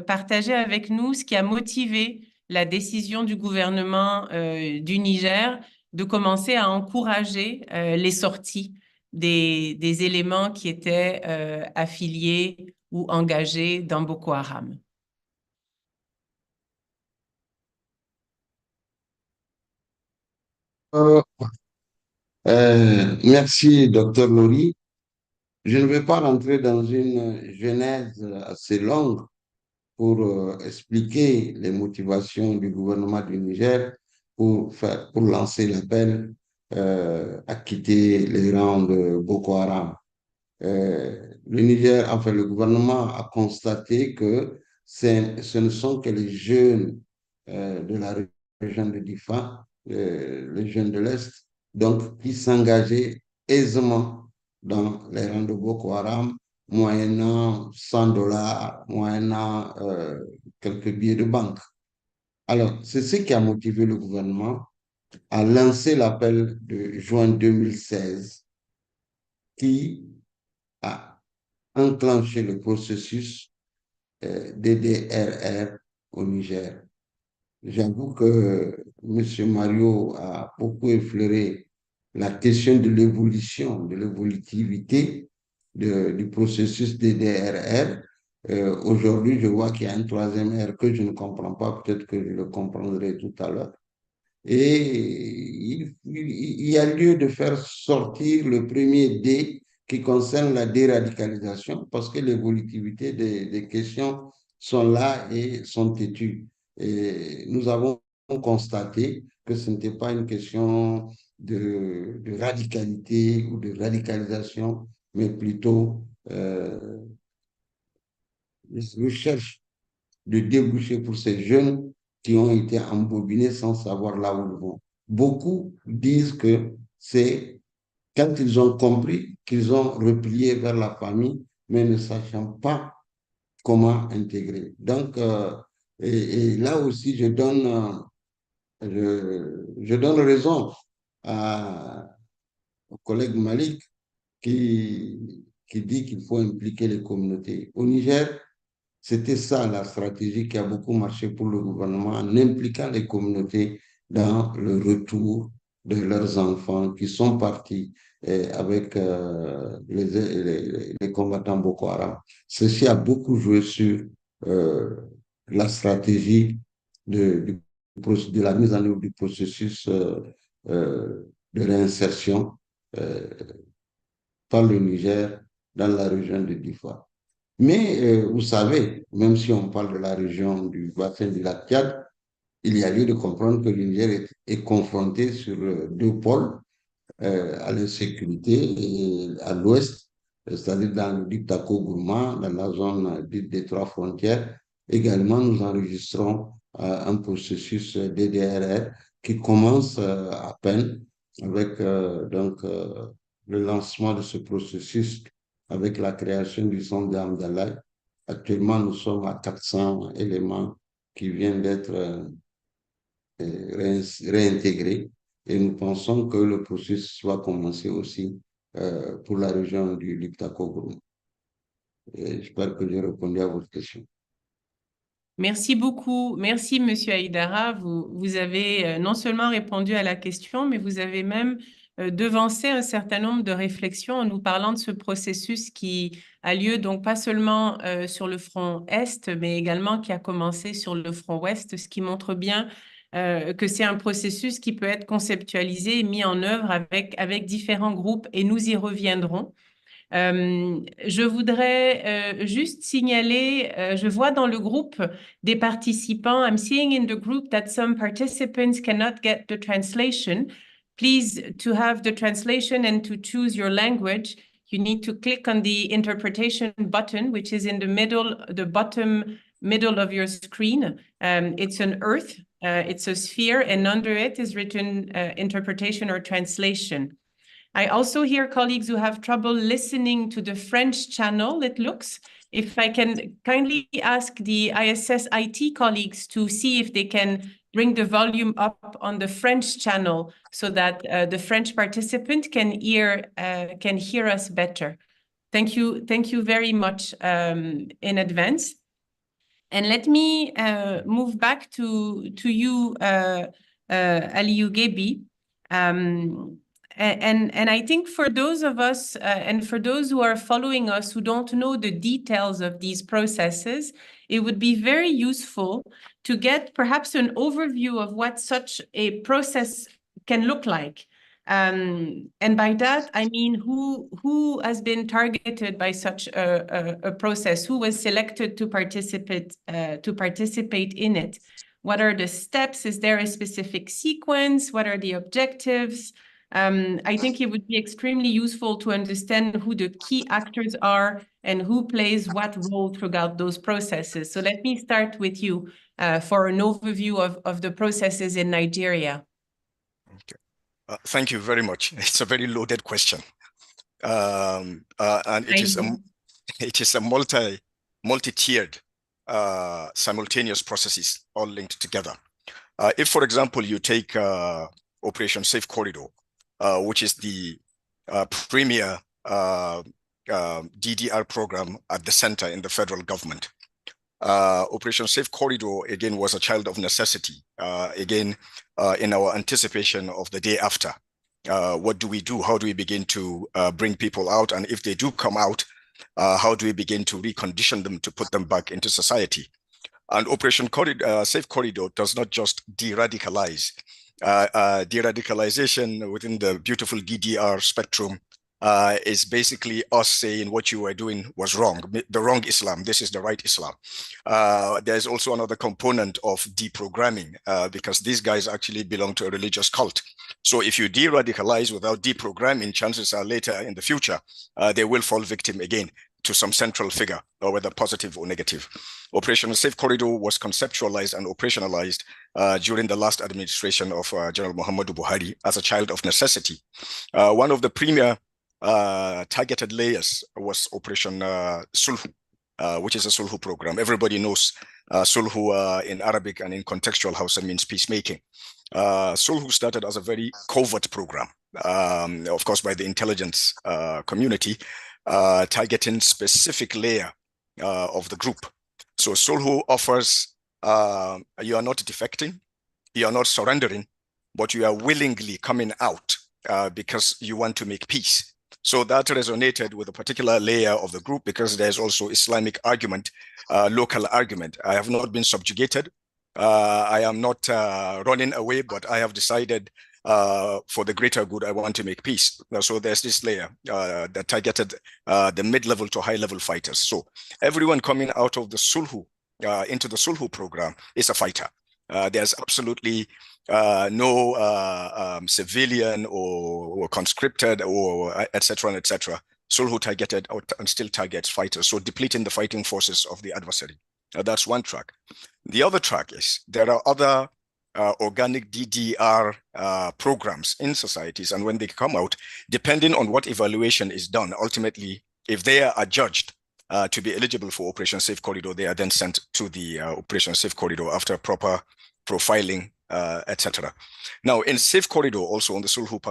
partager avec nous ce qui a motivé la décision du gouvernement du Niger de commencer à encourager les sorties des éléments qui étaient affiliés ou engagés dans Boko Haram? Merci, Dr. Lori. Je ne vais pas rentrer dans une genèse assez longue pour expliquer les motivations du gouvernement du Niger pour lancer l'appel à quitter les rangs de Boko Haram. Le Niger, enfin le gouvernement a constaté que ce ne sont que les jeunes de la région de Difa, les jeunes de l'Est, donc qui s'engageaient aisément dans les rangs de Boko Haram, moyennant $100, moyennant quelques billets de banque. Alors, c'est ce qui a motivé le gouvernement à lancer l'appel de juin 2016 qui a enclenché le processus DDRR au Niger. J'avoue que M. Mario a beaucoup effleuré la question de l'évolution, de l'évolutivité du processus DDRR. Aujourd'hui, je vois qu'il y a un troisième R que je ne comprends pas, peut-être que je le comprendrai tout à l'heure. Et il y a lieu de faire sortir le premier D qui concerne la déradicalisation, parce que l'évolutivité des questions sont là et sont têtues. Et nous avons constaté que ce n'était pas une question de radicalité ou de radicalisation, mais plutôt recherche de débouchés pour ces jeunes qui ont été embobinés sans savoir là où ils vont. Beaucoup disent que c'est quand ils ont compris qu'ils ont replié vers la famille, mais ne sachant pas comment intégrer. Donc, et là aussi, je donne raison au collègue Malik qui dit qu'il faut impliquer les communautés. Au Niger, c'était ça la stratégie qui a beaucoup marché pour le gouvernement, en impliquant les communautés dans le retour de leurs enfants qui sont partis avec les combattants Boko Haram. Ceci a beaucoup joué sur la stratégie de la mise en œuvre du processus de réinsertion par le Niger dans la région de Difa. Mais vous savez, même si on parle de la région du bassin du lac Tchad, il y a lieu de comprendre que le Niger est confronté sur deux pôles, à l'insécurité et à l'ouest, c'est-à-dire dans le Diptako Gourma, dans la zone dite des trois frontières. Également, nous enregistrons un processus DDRR qui commence à peine avec le lancement de ce processus avec la création du centre d'Amdallah Actuellement, nous sommes à 400 éléments qui viennent d'être réintégrés et nous pensons que le processus va commencer aussi pour la région du Liptako. J'espère que j'ai répondu à votre question. Merci beaucoup. Merci, Monsieur Aïdara. Vous avez non seulement répondu à la question, mais vous avez même devancé un certain nombre de réflexions en nous parlant de ce processus qui a lieu donc pas seulement sur le front Est, mais également qui a commencé sur le front Ouest, ce qui montre bien que c'est un processus qui peut être conceptualisé et mis en œuvre avec différents groupes, et nous y reviendrons. Je voudrais juste signaler, je vois dans le groupe des participants, I'm seeing in the group that some participants cannot get the translation. Please, to have the translation and to choose your language, you need to click on the interpretation button, which is in the middle, the bottom middle of your screen. It's an earth, it's a sphere, and under it is written interpretation or translation. I also hear colleagues who have trouble listening to the French channel, it looks. If I can kindly ask the ISS IT colleagues to see if they can bring the volume up on the French channel so that the French participant can hear us better. Thank you very much in advance. And let me move back to you, Aliou Gebi. And I think for those of us and for those who are following us who don't know the details of these processes, it would be very useful to get perhaps an overview of what such a process can look like. And by that, I mean who has been targeted by such a process, who was selected to participate in it. What are the steps? Is there a specific sequence? What are the objectives? I think it would be extremely useful to understand who the key actors are and who plays what role throughout those processes. So let me start with you for an overview of the processes in Nigeria. Okay. Thank you very much. It's a very loaded question. And it is a multi-tiered simultaneous processes all linked together. If, for example, you take Operation Safe Corridor, which is the premier DDR program at the center in the federal government. Operation Safe Corridor, again, was a child of necessity, in our anticipation of the day after. What do we do? How do we begin to bring people out? And if they do come out, how do we begin to recondition them to put them back into society? And Operation Safe Corridor does not just de-radicalize. De-radicalization within the beautiful DDR spectrum is basically us saying what you were doing was wrong, the wrong Islam, this is the right Islam. There's also another component of deprogramming because these guys actually belong to a religious cult. So if you de-radicalize without deprogramming, chances are later in the future, they will fall victim again to some central figure, or whether positive or negative. Operation Safe Corridor was conceptualized and operationalized during the last administration of General Muhammadu Buhari as a child of necessity. One of the premier targeted layers was Operation Sulhu, which is a Sulhu program. Everybody knows Sulhu in Arabic and in contextual Hausa means peacemaking. Sulhu started as a very covert program, of course, by the intelligence community, targeting specific layer of the group. So Sulhu offers, you are not defecting, you are not surrendering, but you are willingly coming out because you want to make peace. So that resonated with a particular layer of the group because there's also Islamic argument, local argument. I have not been subjugated. I am not running away, but I have decided for the greater good, I want to make peace. So there's this layer that targeted the mid-level to high-level fighters. So everyone coming out of the Sulhu into the Sulhu program is a fighter. There's absolutely no civilian or conscripted or et cetera, et cetera. Sulhu targeted and still targets fighters. So depleting the fighting forces of the adversary. That's one track. The other track is there are other organic DDR programs in societies, and when they come out, depending on what evaluation is done, ultimately, if they are adjudged to be eligible for Operation Safe Corridor, they are then sent to the Operation Safe Corridor after proper profiling, etc. Now, in Safe Corridor, also on the Sulhu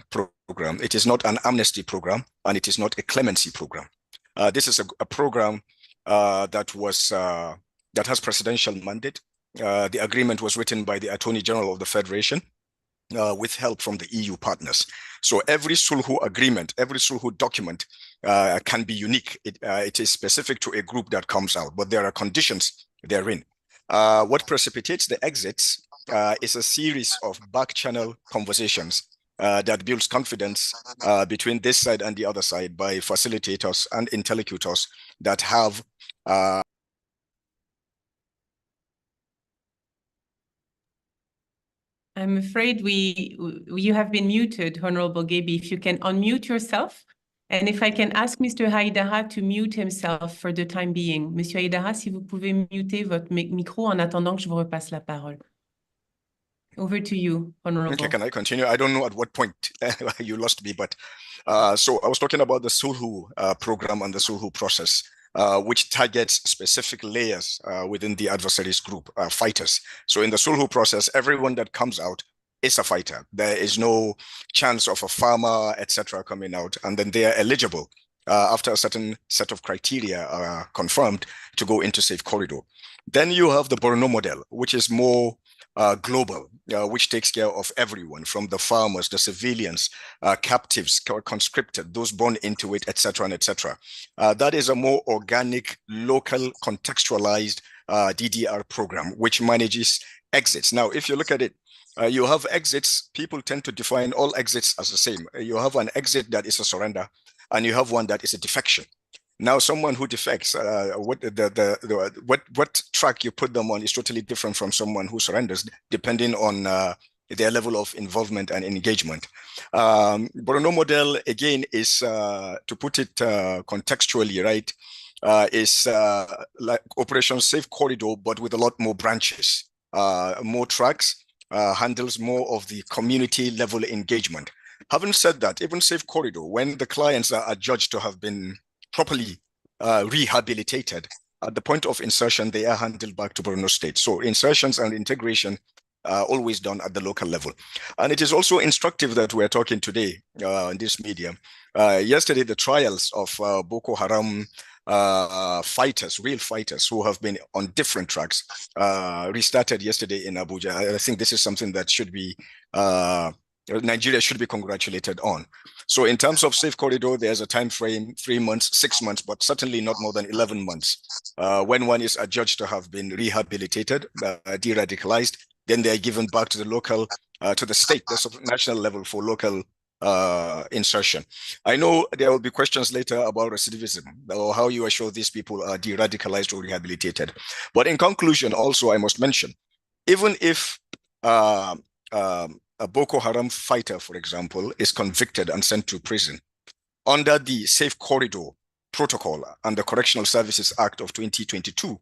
program, it is not an amnesty program and it is not a clemency program. This is a program that has presidential mandate. The agreement was written by the Attorney General of the Federation with help from the EU partners. So every Sulhu agreement, every Sulhu document can be unique. It is specific to a group that comes out, but there are conditions therein. What precipitates the exits is a series of back-channel conversations that builds confidence between this side and the other side by facilitators and interlocutors that have I'm afraid you have been muted, Honorable Gaby. If you can unmute yourself, and if I can ask Mr. Haïdara to mute himself for the time being. Monsieur Haïdara, si vous pouvez muter votre micro en attendant que je vous repasse la parole. Over to you, Honorable. Okay, can I continue? I don't know at what point you lost me, but so I was talking about the Sulhu program and the Sulhu process, which targets specific layers within the adversaries group, fighters. So in the Sulhu process, everyone that comes out is a fighter. There is no chance of a farmer, etc., coming out, and then they are eligible after a certain set of criteria are confirmed to go into Safe Corridor. Then you have the Borno model, which is more global, which takes care of everyone, from the farmers, the civilians, captives, conscripted, those born into it, etc., and etc. That is a more organic, local, contextualized DDR program, which manages exits. Now, if you look at it, you have exits. People tend to define all exits as the same. You have an exit that is a surrender, and you have one that is a defection. Now, someone who defects, what track you put them on is totally different from someone who surrenders, depending on their level of involvement and engagement. Borno model, again, is, to put it contextually, right, is like Operation Safe Corridor, but with a lot more branches, more tracks, handles more of the community level engagement. Having said that, even Safe Corridor, when the clients are adjudged to have been properly rehabilitated, at the point of insertion, they are handled back to Borno State. So insertions and integration are always done at the local level. And it is also instructive that we're talking today in this medium. Yesterday, the trials of Boko Haram fighters, real fighters who have been on different tracks, restarted yesterday in Abuja. I think this is something that should be Nigeria should be congratulated on. So in terms of Safe Corridor, there's a time frame, 3 months, 6 months, but certainly not more than 11 months. When one is adjudged to have been rehabilitated, de-radicalized, then they are given back to the local, to the state, the national level for local insertion. I know there will be questions later about recidivism or how you assure these people are de-radicalized or rehabilitated. But in conclusion, also, I must mention, even if a Boko Haram fighter, for example, is convicted and sent to prison under the Safe Corridor Protocol and the Correctional Services Act of 2022,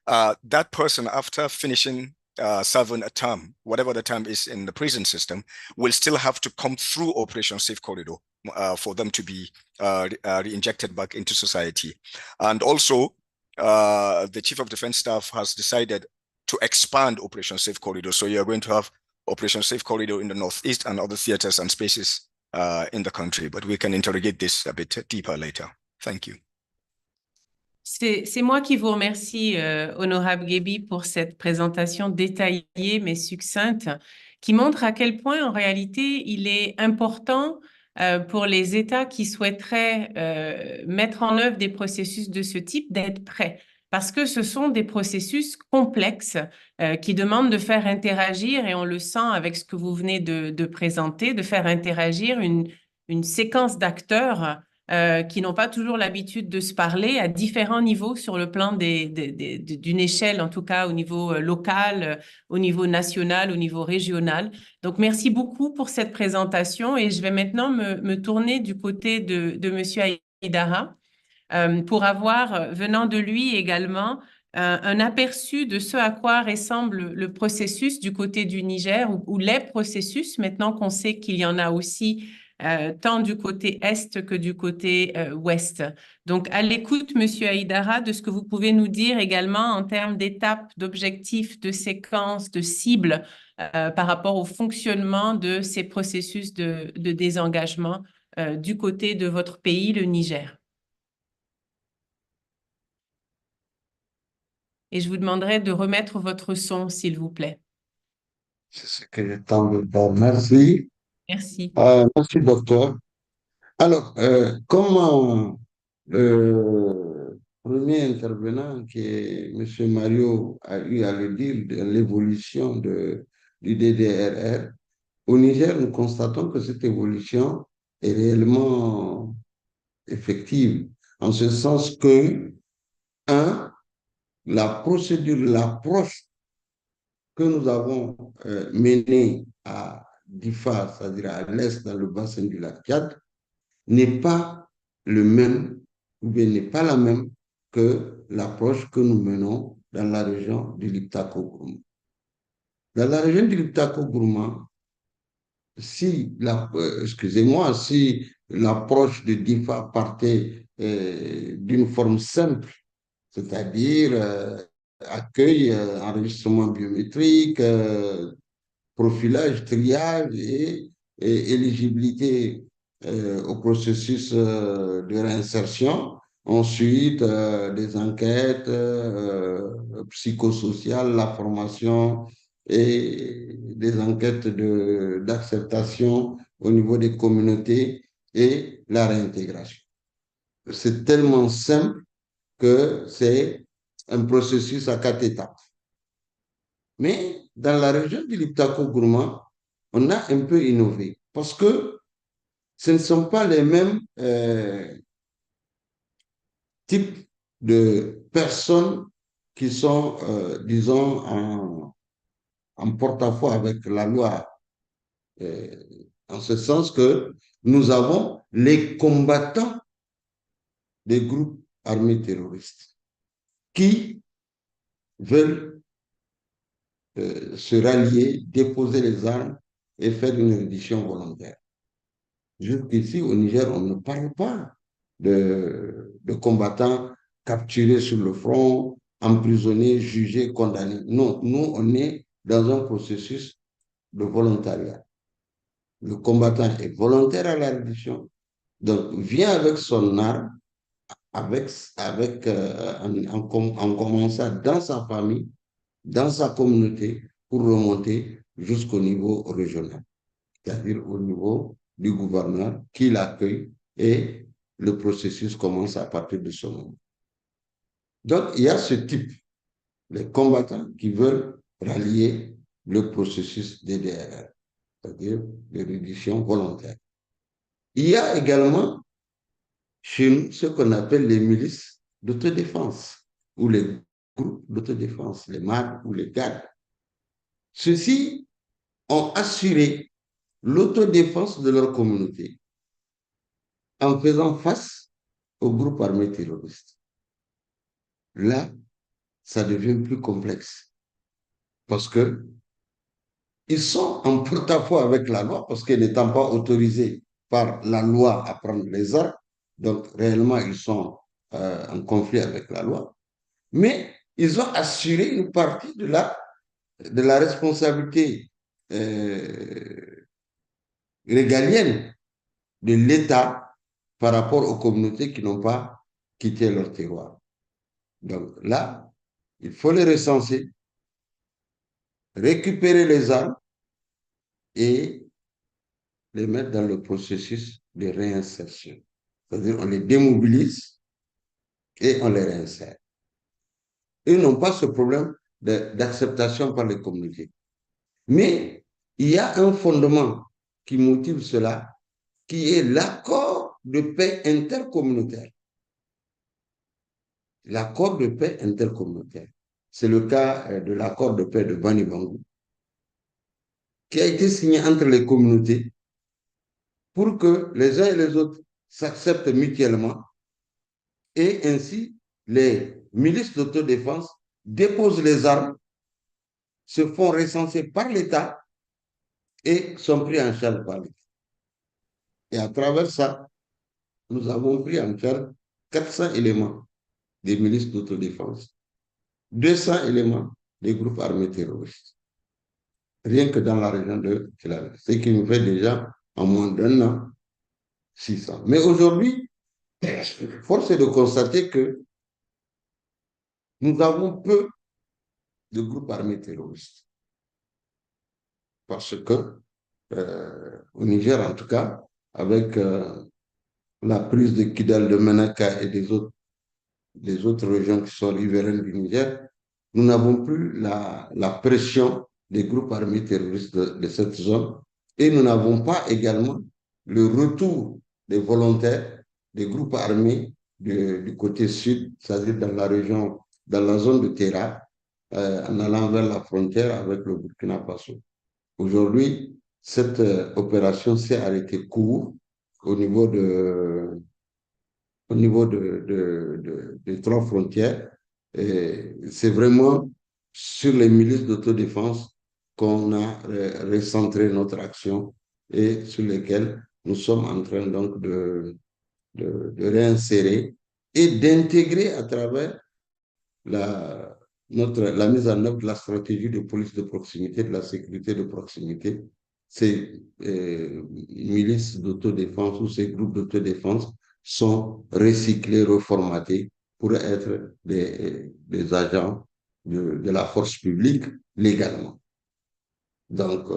that person, after finishing serving a term, whatever the term is in the prison system, will still have to come through Operation Safe Corridor for them to be re-injected back into society. And also, the Chief of Defense Staff has decided to expand Operation Safe Corridor. So you're going to have Operation Safe Corridor in the Northeast and other theaters and spaces in the country. But we can interrogate this a bit deeper later. Thank you. C'est moi qui vous remercie, Honorable Gaby, pour cette présentation détaillée mais succincte, qui montre à quel point, en réalité, il est important pour les États qui souhaiteraient mettre en œuvre des processus de ce type d'être prêts. Parce que ce sont des processus complexes qui demandent de faire interagir, et on le sent avec ce que vous venez de présenter, de faire interagir une séquence d'acteurs qui n'ont pas toujours l'habitude de se parler à différents niveaux sur le plan d'une échelle, en tout cas au niveau local, au niveau national, au niveau régional. Donc, merci beaucoup pour cette présentation, et je vais maintenant me tourner du côté de M. Haïdara pour avoir, venant de lui également, un aperçu de ce à quoi ressemble le processus du côté du Niger, ou les processus, maintenant qu'on sait qu'il y en a aussi tant du côté Est que du côté Ouest. Donc, à l'écoute, Monsieur Aïdara, de ce que vous pouvez nous dire également en termes d'étapes, d'objectifs, de séquences, de cibles par rapport au fonctionnement de ces processus de désengagement du côté de votre pays, le Niger. Et je vous demanderai de remettre votre son, s'il vous plaît. C'est ce que je tente de faire. Merci. Merci. Merci, docteur. Alors, comme le premier intervenant, qui est M. Mario, a eu à le dire, de l'évolution du DDRR, au Niger, nous constatons que cette évolution est réellement effective, en ce sens que, un, la procédure, l'approche que nous avons menée à Difa, c'est-à-dire à l'est, dans le bassin du lac Tchad, n'est pas le même, ou bien n'est pas la même que l'approche que nous menons dans la région du Liptako-Gourma. Dans la région du Liptako-Gourma, excusez-moi, si l'approche de DIFA partait d'une forme simple, c'est-à-dire accueil, enregistrement biométrique, profilage, triage et éligibilité au processus de réinsertion. Ensuite, des enquêtes psychosociales, la formation et des enquêtes d'acceptation au niveau des communautés et la réintégration. C'est tellement simple que c'est un processus à 4 étapes. Mais dans la région du Liptako-Gourma, on a un peu innové parce que ce ne sont pas les mêmes types de personnes qui sont, disons, en porte-à-faux avec la loi, en ce sens que nous avons les combattants des groupes armés terroristes qui veulent se rallier, déposer les armes et faire une reddition volontaire. Jusqu'ici, au Niger, on ne parle pas de combattants capturés sur le front, emprisonnés, jugés, condamnés. Non, nous, on est dans un processus de volontariat. Le combattant est volontaire à la reddition, donc vient avec son arme, en commençant dans sa famille, dans sa communauté, pour remonter jusqu'au niveau régional, c'est-à-dire au niveau du gouverneur qui l'accueille, et le processus commence à partir de ce moment. Donc, il y a ce type, les combattants qui veulent rallier le processus DDR, c'est-à-dire de reddition volontaire. Il y a également chez nous ce qu'on appelle les milices d'autodéfense ou les groupes d'autodéfense, les MAD ou les GAD. Ceux-ci ont assuré l'autodéfense de leur communauté en faisant face aux groupes armés terroristes. Là, ça devient plus complexe parce que ils sont en porte-à-faux avec la loi parce qu'ils n'étant pas autorisés par la loi à prendre les armes, donc réellement ils sont en conflit avec la loi, mais ils ont assuré une partie de la responsabilité régalienne de l'État par rapport aux communautés qui n'ont pas quitté leur terroir. Donc là, il faut les recenser, récupérer les armes et les mettre dans le processus de réinsertion. C'est-à-dire on les démobilise et on les réinsère. Ils n'ont pas ce problème d'acceptation par les communautés. Mais il y a un fondement qui motive cela, qui est l'accord de paix intercommunautaire. L'accord de paix intercommunautaire. C'est le cas de l'accord de paix de Bani Bangou, qui a été signé entre les communautés pour que les uns et les autres s'acceptent mutuellement, et ainsi les milices d'autodéfense déposent les armes, se font recenser par l'État et sont pris en charge par l'État. Et à travers ça, nous avons pris en charge 400 éléments des milices d'autodéfense, 200 éléments des groupes armés terroristes, rien que dans la région de Philadelphie, ce qui nous fait déjà en moins d'un an 600. Mais aujourd'hui, force est de constater que nous avons peu de groupes armés terroristes. Parce que, au Niger en tout cas, avec la prise de Kidal, de Menaka et des autres régions qui sont riveraines du Niger, nous n'avons plus la pression des groupes armés terroristes de cette zone et nous n'avons pas également le retour des volontaires des groupes armés du côté sud, c'est-à-dire dans la région, dans la zone de Théroux, en allant vers la frontière avec le Burkina Faso. Aujourd'hui, cette opération s'est arrêtée court au niveau des trois frontières. C'est vraiment sur les milices d'autodéfense qu'on a recentré notre action et sur lesquelles nous sommes en train donc de réinsérer et d'intégrer à travers la mise en œuvre de la stratégie de police de proximité, de la sécurité de proximité, ces milices d'autodéfense ou ces groupes d'autodéfense sont recyclés, reformatés pour être des agents de la force publique légalement. Donc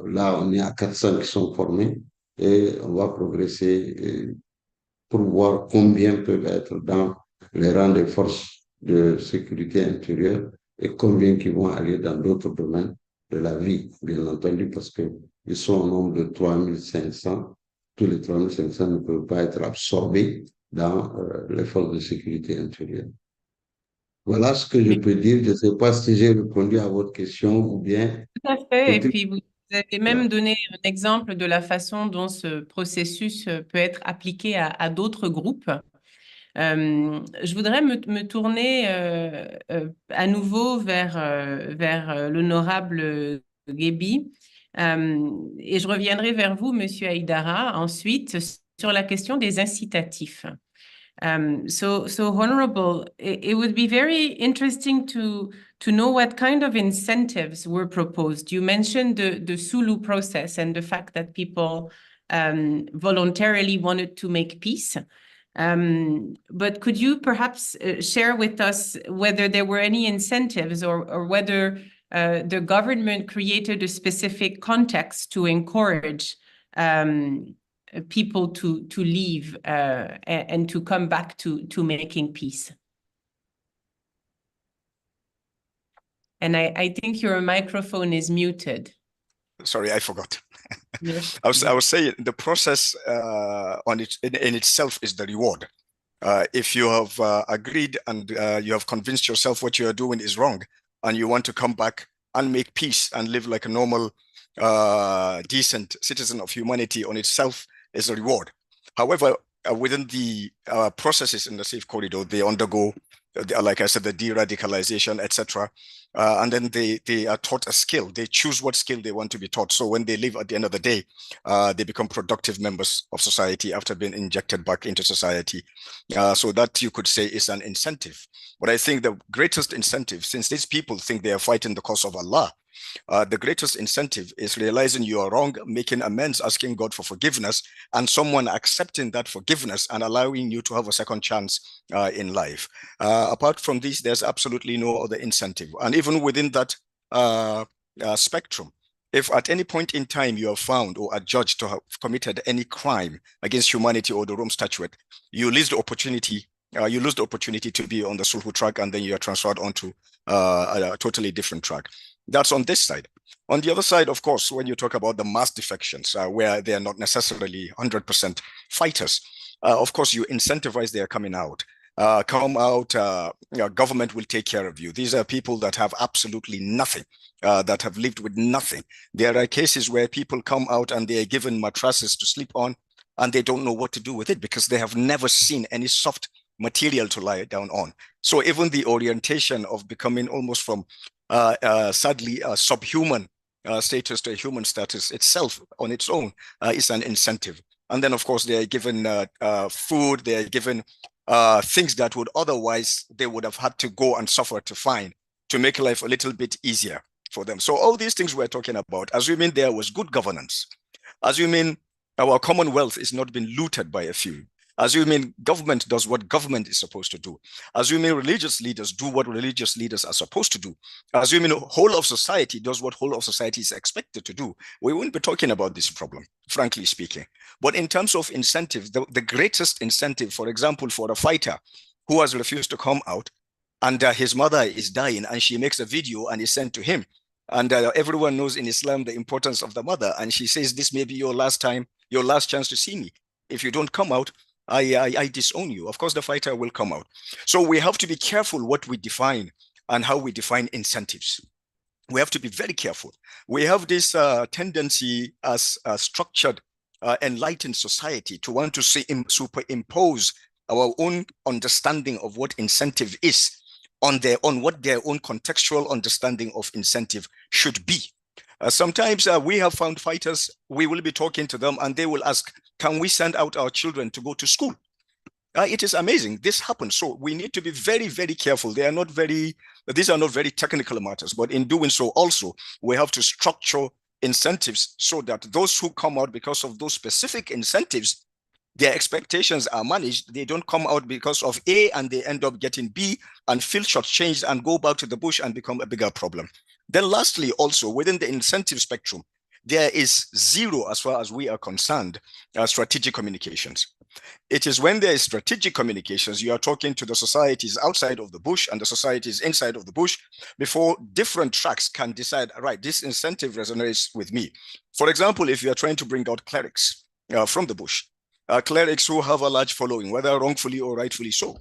là, on est à 400 qui sont formés et on va progresser pour voir combien peuvent être dans les rangs des forces de sécurité intérieure et combien qui vont aller dans d'autres domaines de la vie, bien entendu, parce qu'ils sont au nombre de 3500. Tous les 3500 ne peuvent pas être absorbés dans les forces de sécurité intérieure. Voilà ce que je peux dire. Je ne sais pas si j'ai répondu à votre question ou bien... Tout à fait. Et puis, vous avez même donné un exemple de la façon dont ce processus peut être appliqué à d'autres groupes. Je voudrais me tourner à nouveau vers l'honorable Gebi. Et je reviendrai vers vous, Monsieur Aïdara, ensuite, sur la question des incitatifs. So Honorable, it would be very interesting to know what kind of incentives were proposed. You mentioned the Sulu process and the fact that people voluntarily wanted to make peace. But could you perhaps share with us whether there were any incentives or whether the government created a specific context to encourage people to leave and to come back to making peace? And I think your microphone is muted. Sorry, I forgot. Yes. I was saying the process in itself is the reward. If you have agreed and you have convinced yourself what you are doing is wrong, and you want to come back and make peace and live like a normal, decent citizen of humanity, on itself is a reward. However, within the processes in the safe corridor, they undergo, like I said, the de-radicalization, etc. And then they are taught a skill. They choose what skill they want to be taught. So when they leave at the end of the day, they become productive members of society after being injected back into society. So that you could say is an incentive. But I think the greatest incentive, since these people think they are fighting the cause of Allah, the greatest incentive is realizing you are wrong, making amends, asking God for forgiveness, and someone accepting that forgiveness and allowing you to have a second chance in life. Apart from this, there's absolutely no other incentive. And even within that spectrum, if at any point in time you are found or are judged to have committed any crime against humanity or the Rome Statute, you lose the opportunity. You lose the opportunity to be on the Sulhu track, and then you are transferred onto a totally different track. That's on this side. On the other side, of course, when you talk about the mass defections, where they are not necessarily 100% fighters, of course, you incentivize their coming out. Come out, government will take care of you. These are people that have absolutely nothing, that have lived with nothing. There are cases where people come out and they are given mattresses to sleep on, and they don't know what to do with it because they have never seen any soft material to lie down on. So even the orientation of becoming almost from sadly subhuman status to a human status itself on its own is an incentive. And then, of course, they are given food, they are given things that would otherwise, they would have had to go and suffer to find to make life a little bit easier for them. So all these things we're talking about, assuming there was good governance, assuming our commonwealth is not being looted by a few, assuming government does what government is supposed to do, assuming religious leaders do what religious leaders are supposed to do, assuming whole of society does what whole of society is expected to do, we wouldn't be talking about this problem, frankly speaking. But in terms of incentive, the greatest incentive, for example, for a fighter who has refused to come out and his mother is dying and she makes a video and is sent to him. And everyone knows in Islam the importance of the mother. And she says, this may be your last time, your last chance to see me. If you don't come out, I disown you. Of course, the fighter will come out. So we have to be careful what we define and how we define incentives. We have to be very careful. We have this tendency as a structured, enlightened society to want to superimpose our own understanding of what incentive is on what their own contextual understanding of incentive should be. Sometimes we have found fighters, we will be talking to them and they will ask, can we send out our children to go to school? It is amazing. This happens. So we need to be very, very careful. These are not very technical matters, but in doing so also, we have to structure incentives so that those who come out because of those specific incentives, their expectations are managed. They don't come out because of A and they end up getting B and feel shortchanged and go back to the bush and become a bigger problem. Then lastly, also within the incentive spectrum, there is zero, as far as we are concerned, strategic communications. It is when there is strategic communications, you are talking to the societies outside of the bush and the societies inside of the bush before different tracks can decide, right, this incentive resonates with me. For example, if you are trying to bring out clerics from the bush, clerics who have a large following, whether wrongfully or rightfully so.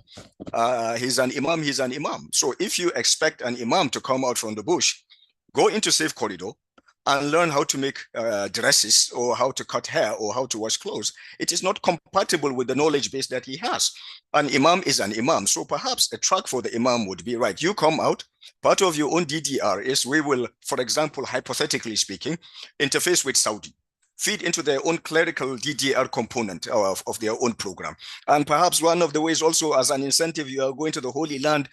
He's an imam. So if you expect an imam to come out from the bush, go into safe corridor and learn how to make dresses or how to cut hair or how to wash clothes. It is not compatible with the knowledge base that he has. An imam is an imam. So perhaps a track for the imam would be, right, you come out, part of your own DDR is we will, for example, hypothetically speaking, interface with Saudi, feed into their own clerical DDR component of their own program. And perhaps one of the ways also as an incentive, you are going to the Holy Land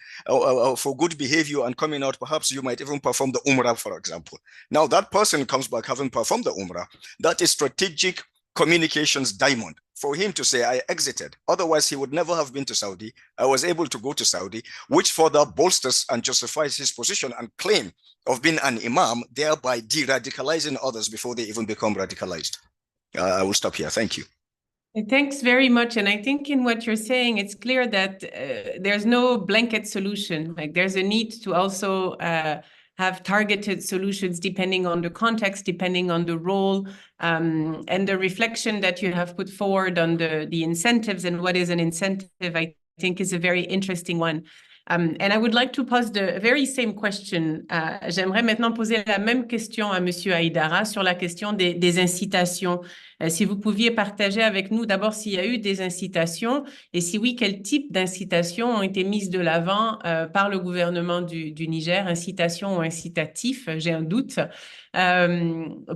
for good behavior and coming out, perhaps you might even perform the Umrah, for example. Now that person comes back having performed the Umrah. That is strategic communications diamond for him to say, I exited. Otherwise, he would never have been to Saudi. I was able to go to Saudi, which further bolsters and justifies his position and claim of being an imam, thereby de-radicalizing others before they even become radicalized. I will stop here. Thank you. Thanks very much. And I think in what you're saying, it's clear that there's no blanket solution. Like there's a need to also have targeted solutions depending on the context, depending on the role, and the reflection that you have put forward on the incentives and what is an incentive, I think is a very interesting one. And I would like to pose the very same question. J'aimerais maintenant poser la même question à Monsieur Haïdara sur la question des incitations. Si vous pouviez partager avec nous d'abord s'il y a eu des incitations et si oui, quel type d'incitations ont été mises de l'avant par le gouvernement du Niger, incitations ou incitatifs, j'ai un doute,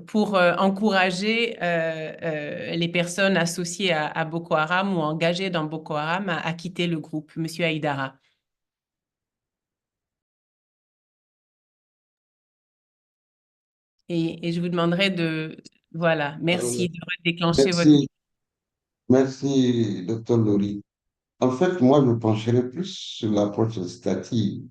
pour encourager les personnes associées à Boko Haram ou engagées dans Boko Haram à quitter le groupe. Monsieur Haïdara. Et je vous demanderai de... Voilà, merci de redéclencher votre... Merci, Dr. Lori. En fait, moi, je pencherai plus sur l'approche incitative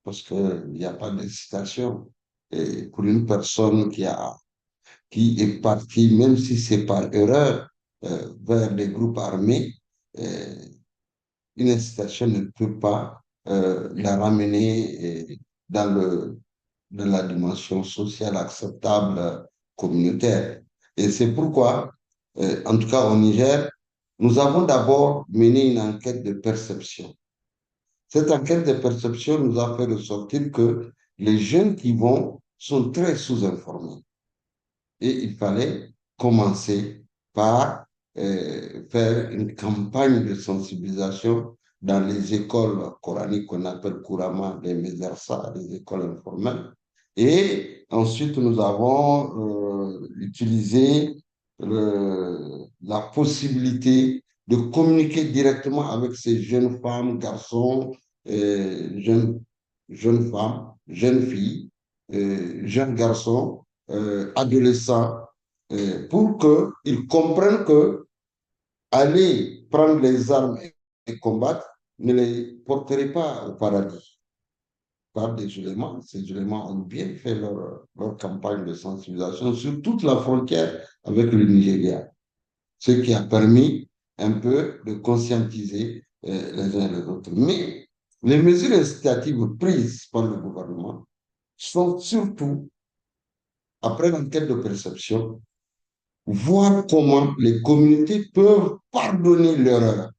parce qu'il n'y a pas d'incitation. Et pour une personne qui est partie, même si c'est par erreur, vers les groupes armés, une incitation ne peut pas la ramener dans la dimension sociale acceptable communautaire. Et c'est pourquoi, en tout cas au Niger, nous avons d'abord mené une enquête de perception. Cette enquête de perception nous a fait ressortir que les jeunes qui vont sont très sous-informés. Et il fallait commencer par faire une campagne de sensibilisation dans les écoles coraniques qu'on appelle couramment les médersa, les écoles informelles. Et ensuite, nous avons utilisé la possibilité de communiquer directement avec ces jeunes femmes, garçons, jeunes femmes, jeunes filles, jeunes garçons, adolescents, pour qu'ils comprennent que aller prendre les armes et combattre ne les porterait pas au paradis. Par des éléments, ces éléments ont bien fait leur campagne de sensibilisation sur toute la frontière avec le Nigeria, ce qui a permis un peu de conscientiser les uns et les autres. Mais les mesures incitatives prises par le gouvernement sont surtout, après l'enquête de perception, voir comment les communautés peuvent pardonner l'erreur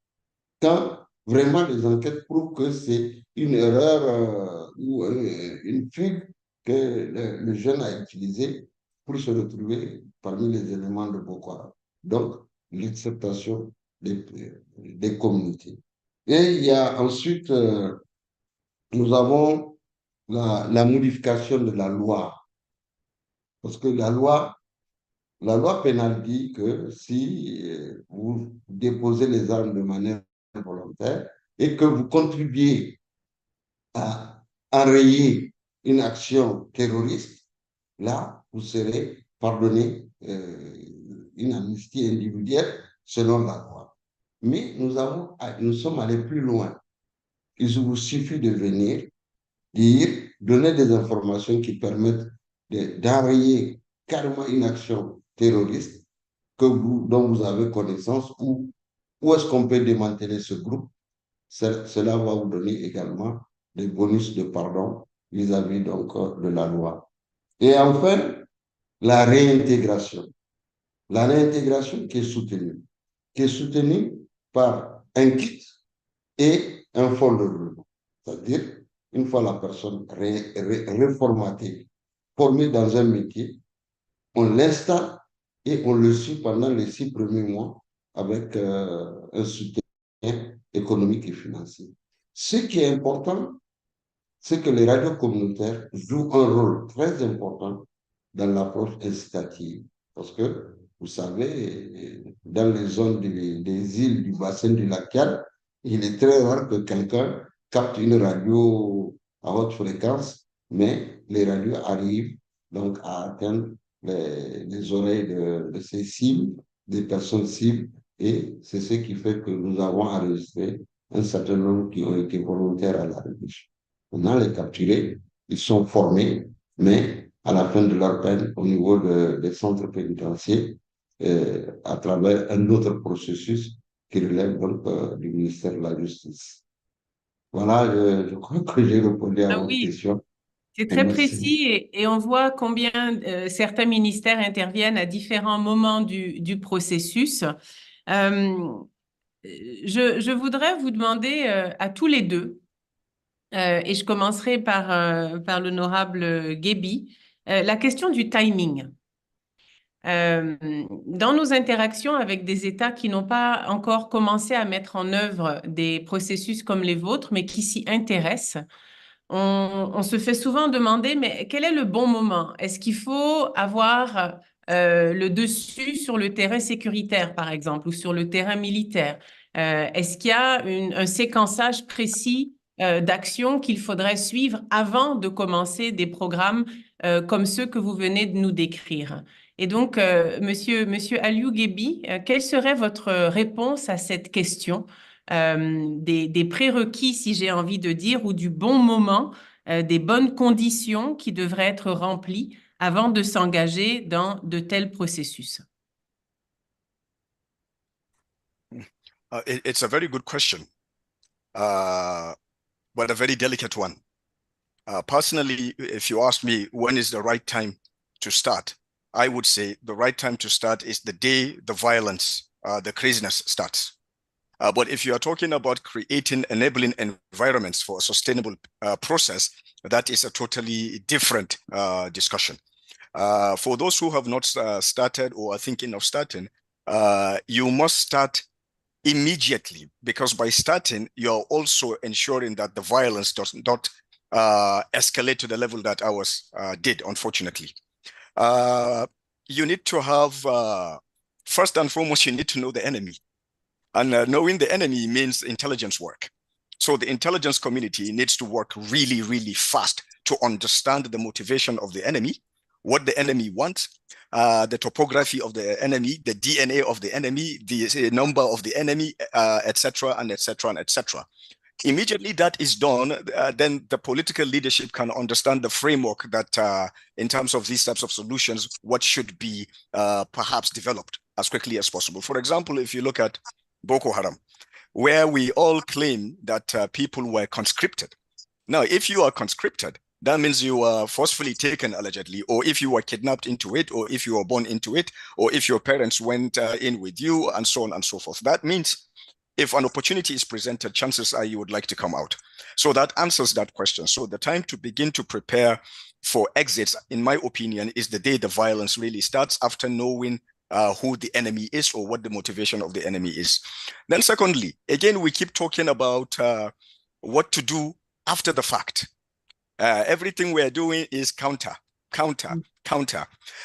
quand vraiment les enquêtes prouvent que c'est une erreur ou une fugue que le jeune a utilisée pour se retrouver parmi les éléments de Boko Haram. Donc, l'acceptation des communautés. Et il y a ensuite, nous avons la modification de la loi. Parce que la loi pénale dit que si vous déposez les armes de manière volontaire et que vous contribuez à enrayer une action terroriste, là, vous serez pardonné une amnistie individuelle selon la loi. Mais nous sommes allés plus loin. Il vous suffit de venir dire, donner des informations qui permettent d'enrayer carrément une action terroriste dont vous avez connaissance, ou où est-ce qu'on peut démanteler ce groupe. Cela va vous donner également des bonus de pardon vis-à-vis donc de la loi. Et enfin, la réintégration. La réintégration qui est soutenue par un kit et un fonds de roulement. C'est-à-dire, une fois la personne reformatée, formée dans un métier, on l'installe et on le suit pendant les 6 premiers mois avec un soutien économique et financier. Ce qui est important, c'est que les radios communautaires jouent un rôle très important dans l'approche incitative. Parce que, vous savez, dans les zones des îles du bassin du lac Tchad, il est très rare que quelqu'un capte une radio à haute fréquence, mais les radios arrivent donc à atteindre les oreilles de ces cibles, des personnes cibles, et c'est ce qui fait que nous avons enregistré un certain nombre qui ont été volontaires à la recherche. On a les capturés, ils sont formés, mais à la fin de leur peine, au niveau des centres pénitentiaires, à travers un autre processus qui relève donc du ministère de la Justice. Voilà, je crois que j'ai répondu à votre question. C'est très précis et on voit combien certains ministères interviennent à différents moments du processus. Je voudrais vous demander à tous les deux, et je commencerai par l'honorable Guébi, la question du timing. Dans nos interactions avec des États qui n'ont pas encore commencé à mettre en œuvre des processus comme les vôtres, mais qui s'y intéressent, on se fait souvent demander, mais quel est le bon moment? Est-ce qu'il faut avoir le dessus sur le terrain sécuritaire, par exemple, ou sur le terrain militaire? Est-ce qu'il y a un séquençage précis d'actions qu'il faudrait suivre avant de commencer des programmes comme ceux que vous venez de nous décrire? Et donc, Monsieur Aliou Guébi, quelle serait votre réponse à cette question des prérequis, si j'ai envie de dire, ou du bon moment, des bonnes conditions qui devraient être remplies avant de s'engager dans de tels processus? It's a very good question, but a very delicate one. Personally, if you ask me when is the right time to start, I would say the right time to start is the day the violence, the craziness starts. But if you are talking about creating enabling environments for a sustainable process, that is a totally different discussion. For those who have not started or are thinking of starting, you must start immediately, because by starting, you're also ensuring that the violence does not escalate to the level that ours did, unfortunately. You need to have First and foremost, you need to know the enemy. And knowing the enemy means intelligence work. So the intelligence community needs to work really, really fast to understand the motivation of the enemy, what the enemy wants, the topography of the enemy, the DNA of the enemy, the number of the enemy, etc., and etc., and etc. Immediately that is done, then the political leadership can understand the framework that, in terms of these types of solutions, what should be perhaps developed as quickly as possible. For example, if you look at Boko Haram, where we all claim that people were conscripted. Now, if you are conscripted, that means you were forcefully taken allegedly, or if you were kidnapped into it, or if you were born into it, or if your parents went in with you, and so on and so forth. That means if an opportunity is presented, chances are you would like to come out. So that answers that question. So the time to begin to prepare for exits, in my opinion, is the day the violence really starts, after knowing who the enemy is or what the motivation of the enemy is. Then secondly, again, we keep talking about what to do after the fact. Everything we're doing is counter.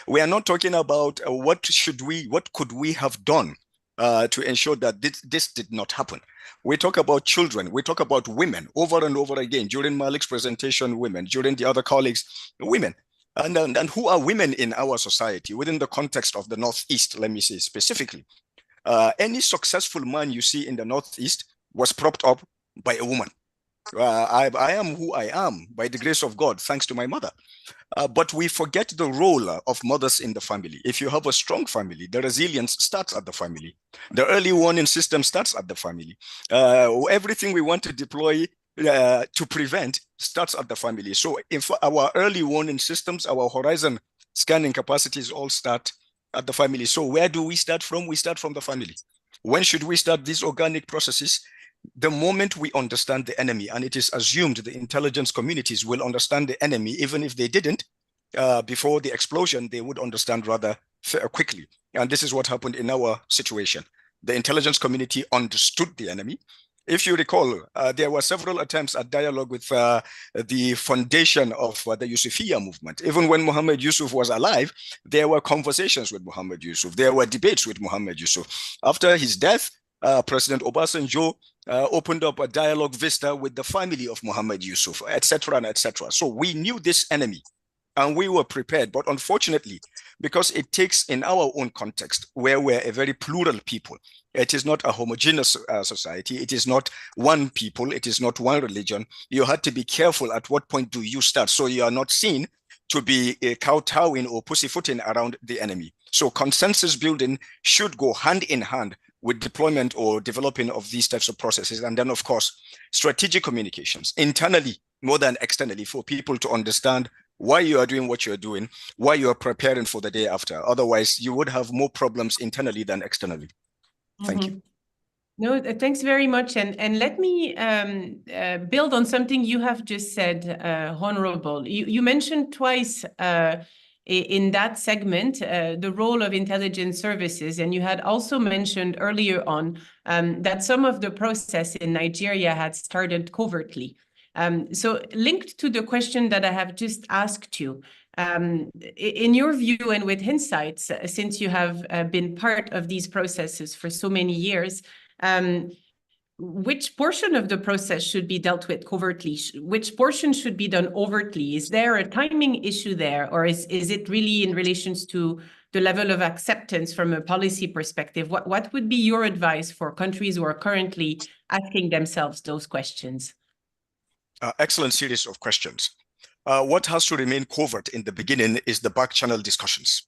We are not talking about what could we have done to ensure that this did not happen. We talk about children, we talk about women over and over again. During Malik's presentation, women, during the other colleagues, women. And who are women in our society within the context of the Northeast, let me say specifically. Any successful man you see in the Northeast was propped up by a woman. I am who I am by the grace of God, thanks to my mother. But we forget the role of mothers in the family. If you have a strong family, the resilience starts at the family. The early warning system starts at the family. Everything we want to deploy to prevent starts at the family. So if our early warning systems, our horizon scanning capacities all start at the family. So where do we start from? We start from the family. When should we start these organic processes? The moment we understand the enemy, and it is assumed the intelligence communities will understand the enemy, even if they didn't before the explosion, they would understand rather quickly. And this is what happened in our situation. The intelligence community understood the enemy. If you recall, there were several attempts at dialogue with the foundation of the Yusufiya movement. Even when Muhammad Yusuf was alive, there were conversations with Muhammad Yusuf. There were debates with Muhammad Yusuf. After his death, President Obasanjo opened up a dialogue vista with the family of Muhammad Yusuf, etc., and etc. So we knew this enemy and we were prepared. But unfortunately, because it takes in our own context, where we're a very plural people, it is not a homogeneous society. It is not one people. It is not one religion. You had to be careful at what point do you start, so you are not seen to be kowtowing or pussyfooting around the enemy. So consensus building should go hand in hand with deployment or developing of these types of processes. And then, of course, strategic communications, internally more than externally, for people to understand why you are doing what you're doing, why you are preparing for the day after. Otherwise, you would have more problems internally than externally. Thank you. No, thanks very much. And let me build on something you have just said, Honorable. You mentioned twice in that segment the role of intelligence services, and you had also mentioned earlier on that some of the process in Nigeria had started covertly. So linked to the question that I have just asked you, in your view and with insights, since you have been part of these processes for so many years, which portion of the process should be dealt with covertly? Which portion should be done overtly? Is there a timing issue there, or is it really in relation to the level of acceptance from a policy perspective? What would be your advice for countries who are currently asking themselves those questions? Excellent series of questions. What has to remain covert in the beginning is the back channel discussions.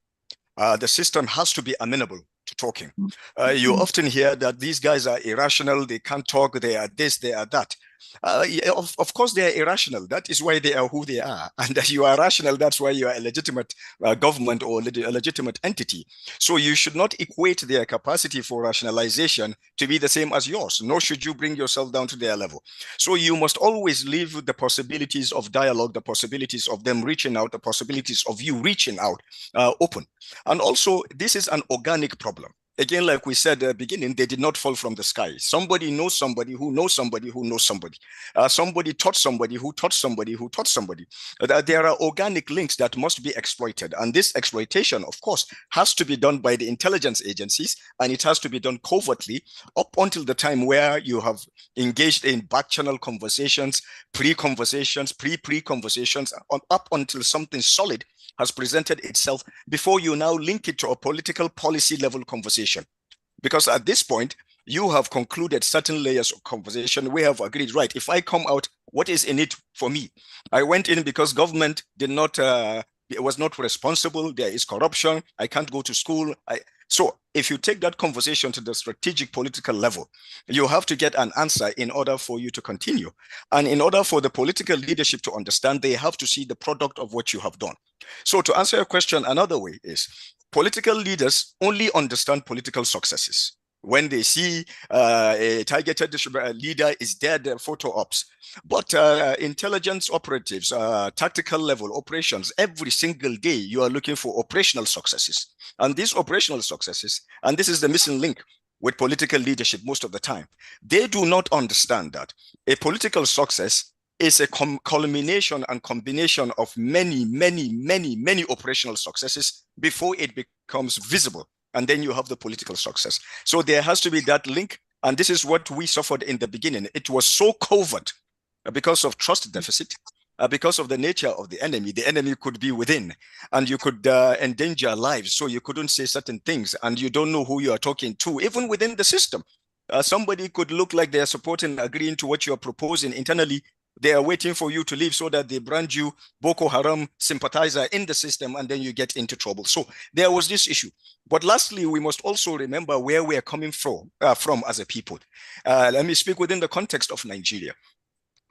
The system has to be amenable to talking. You often hear that these guys are irrational, they can't talk, they are this, they are that. Of course, they are irrational. That is why they are who they are. And that you are rational, that's why you are a legitimate government or a legitimate entity. So you should not equate their capacity for rationalization to be the same as yours, nor should you bring yourself down to their level. So you must always leave the possibilities of dialogue, the possibilities of them reaching out, the possibilities of you reaching out open. And also, this is an organic problem. Again, like we said at the beginning, they did not fall from the sky. Somebody knows somebody who knows somebody who knows somebody. Somebody taught somebody who taught somebody who taught somebody. There are organic links that must be exploited. And this exploitation, of course, has to be done by the intelligence agencies, and it has to be done covertly up until the time where you have engaged in back channel conversations, pre-conversations, pre-conversations, up until something solid has presented itself before you now link it to a political policy level conversation. Because at this point, you have concluded certain layers of conversation. We have agreed, right, if I come out, what is in it for me? I went in because government did not, it was not responsible. There is corruption. I can't go to school. So if you take that conversation to the strategic political level, you have to get an answer in order for you to continue. And in order for the political leadership to understand, they have to see the product of what you have done. So to answer your question, another way is political leaders only understand political successes. When they see a targeted leader is dead, photo ops. But intelligence operatives, tactical level operations, every single day you are looking for operational successes. And these operational successes, and this is the missing link with political leadership most of the time, they do not understand that a political success is a culmination and combination of many operational successes before it becomes visible. And then you have the political success. So there has to be that link. And this is what we suffered in the beginning. It was so covert because of trust deficit, because of the nature of the enemy. The enemy could be within, and you could endanger lives. So you couldn't say certain things, and you don't know who you are talking to, even within the system. Somebody could look like they are supporting, agreeing to what you are proposing internally. They are waiting for you to leave so that they brand you Boko Haram sympathizer in the system, and then you get into trouble. So there was this issue. But lastly, we must also remember where we are coming from as a people. Let me speak within the context of Nigeria.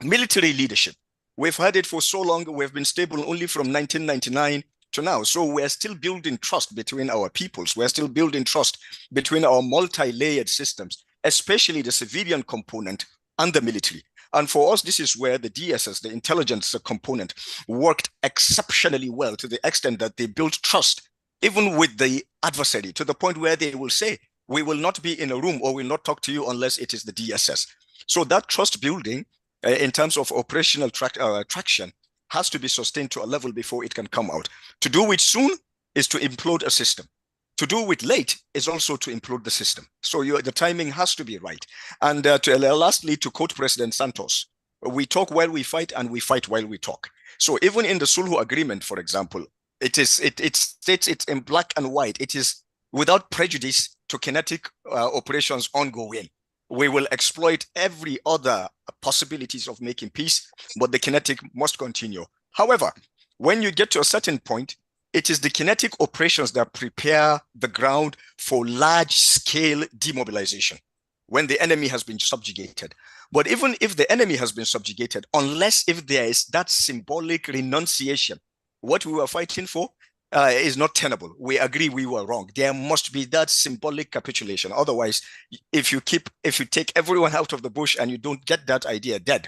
Military leadership. We've had it for so long. We've been stable only from 1999 to now. So we're still building trust between our peoples. We're still building trust between our multi-layered systems, especially the civilian component and the military. And for us, this is where the DSS, the intelligence component, worked exceptionally well to the extent that they built trust, even with the adversary, to the point where they will say, we will not be in a room or will not talk to you unless it is the DSS. So that trust building in terms of operational traction has to be sustained to a level before it can come out. To do it soon is to implode a system. To do it late is also to implode the system. So the timing has to be right. And lastly, to quote President Santos, we talk while we fight and we fight while we talk. So even in the Sulhu agreement, for example, it states it's in black and white. It is without prejudice to kinetic operations ongoing. We will exploit every other possibilities of making peace, but the kinetic must continue. However, when you get to a certain point, it is the kinetic operations that prepare the ground for large-scale demobilization when the enemy has been subjugated. But even if the enemy has been subjugated, unless if there is that symbolic renunciation, what we were fighting for is not tenable. We agree we were wrong. There must be that symbolic capitulation. Otherwise, if you take everyone out of the bush and you don't get that idea dead,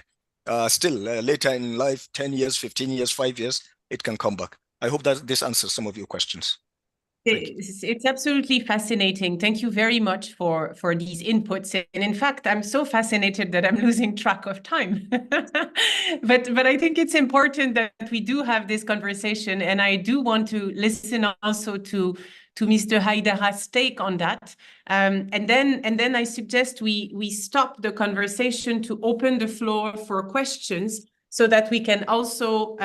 still later in life, 10 years, 15 years, 5 years, it can come back. I hope that this answers some of your questions. It's absolutely fascinating. Thank you very much for these inputs. And in fact, I'm so fascinated that I'm losing track of time. but I think it's important that we do have this conversation. And I do want to listen also to Mr. Haidara's take on that. And then I suggest we stop the conversation to open the floor for questions so that we can also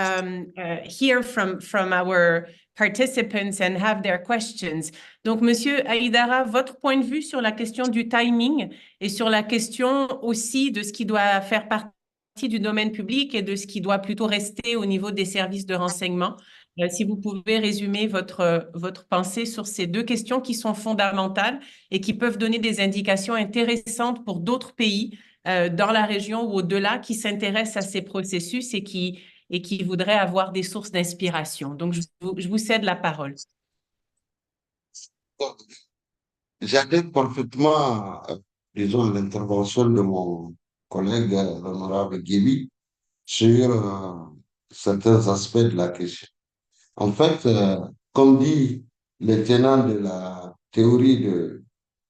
hear from our participants and have their questions. Donc, Monsieur Haidara, votre point de vue sur la question du timing et sur la question aussi de ce qui doit faire partie du domaine public et de ce qui doit plutôt rester au niveau des services de renseignement. Si vous pouvez résumer votre pensée sur ces deux questions qui sont fondamentales et qui peuvent donner des indications intéressantes pour d'autres pays dans la région ou au-delà qui s'intéressent à ces processus et qui voudraient avoir des sources d'inspiration. Donc, je vous cède la parole. J'adhère parfaitement, disons, à l'intervention de mon collègue, l'honorable Guébi, sur certains aspects de la question. En fait, comme dit les tenants de la théorie de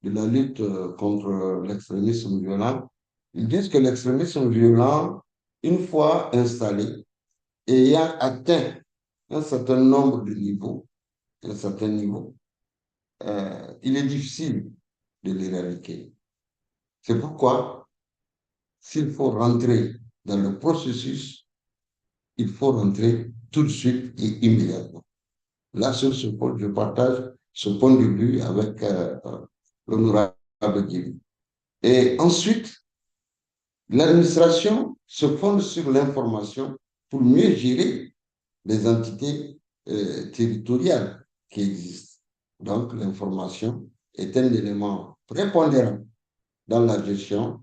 de la lutte contre l'extrémisme violent, ils disent que l'extrémisme violent, une fois installé et ayant atteint un certain nombre de niveaux, un certain niveau, il est difficile de l'éradiquer. C'est pourquoi, s'il faut rentrer dans le processus, il faut rentrer tout de suite et immédiatement. Là, sur ce point, je partage ce point de vue avec l'honorable Guy. Et ensuite, l'administration se fonde sur l'information pour mieux gérer les entités territoriales qui existent. Donc, l'information est un élément prépondérant dans la gestion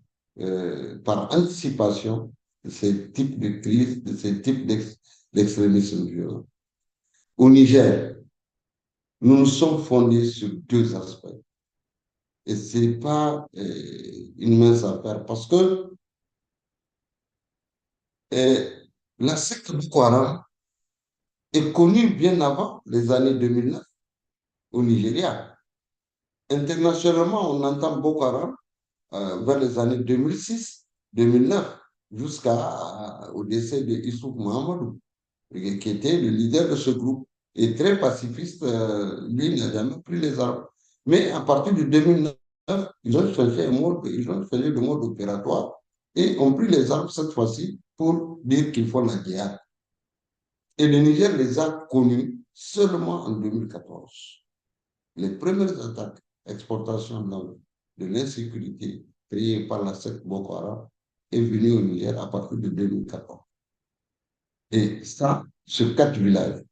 par anticipation de ces types de crises, de ces types d'extrémisme violent. Au Niger, nous nous sommes fondés sur deux aspects. Et ce n'est pas une mince affaire parce que la secte Boko Haram est connue bien avant les années 2009 au Nigeria. Internationalement, on entend Boko Haram vers les années 2006, 2009, jusqu'au décès de Issouf Mohamedou, qui était le leader de ce groupe, et très pacifiste, lui n'a jamais pris les armes. Mais à partir de 2009, ils ont changé le mode opératoire et ont pris les armes cette fois-ci pour dire qu'ils font la guerre. Et le Niger les a connus seulement en 2014. Les premières attaques, exportation de l'insécurité créée par la secte Boko Haram est venue au Niger à partir de 2014. Et ça, sur 4 villages.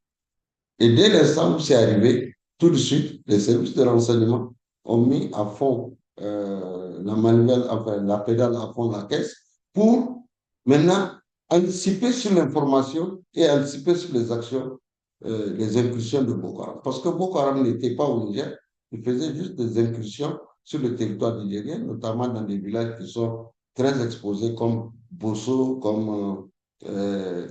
Et dès l'instant où c'est arrivé, tout de suite, les services de renseignement ont mis à fond la manivelle, enfin, la pédale à fond la caisse pour maintenant anticiper sur l'information et anticiper sur les actions, les incursions de Boko Haram. Parce que Boko Haram n'était pas au Niger, il faisait juste des incursions sur le territoire nigérien, notamment dans des villages qui sont très exposés comme Bosso, comme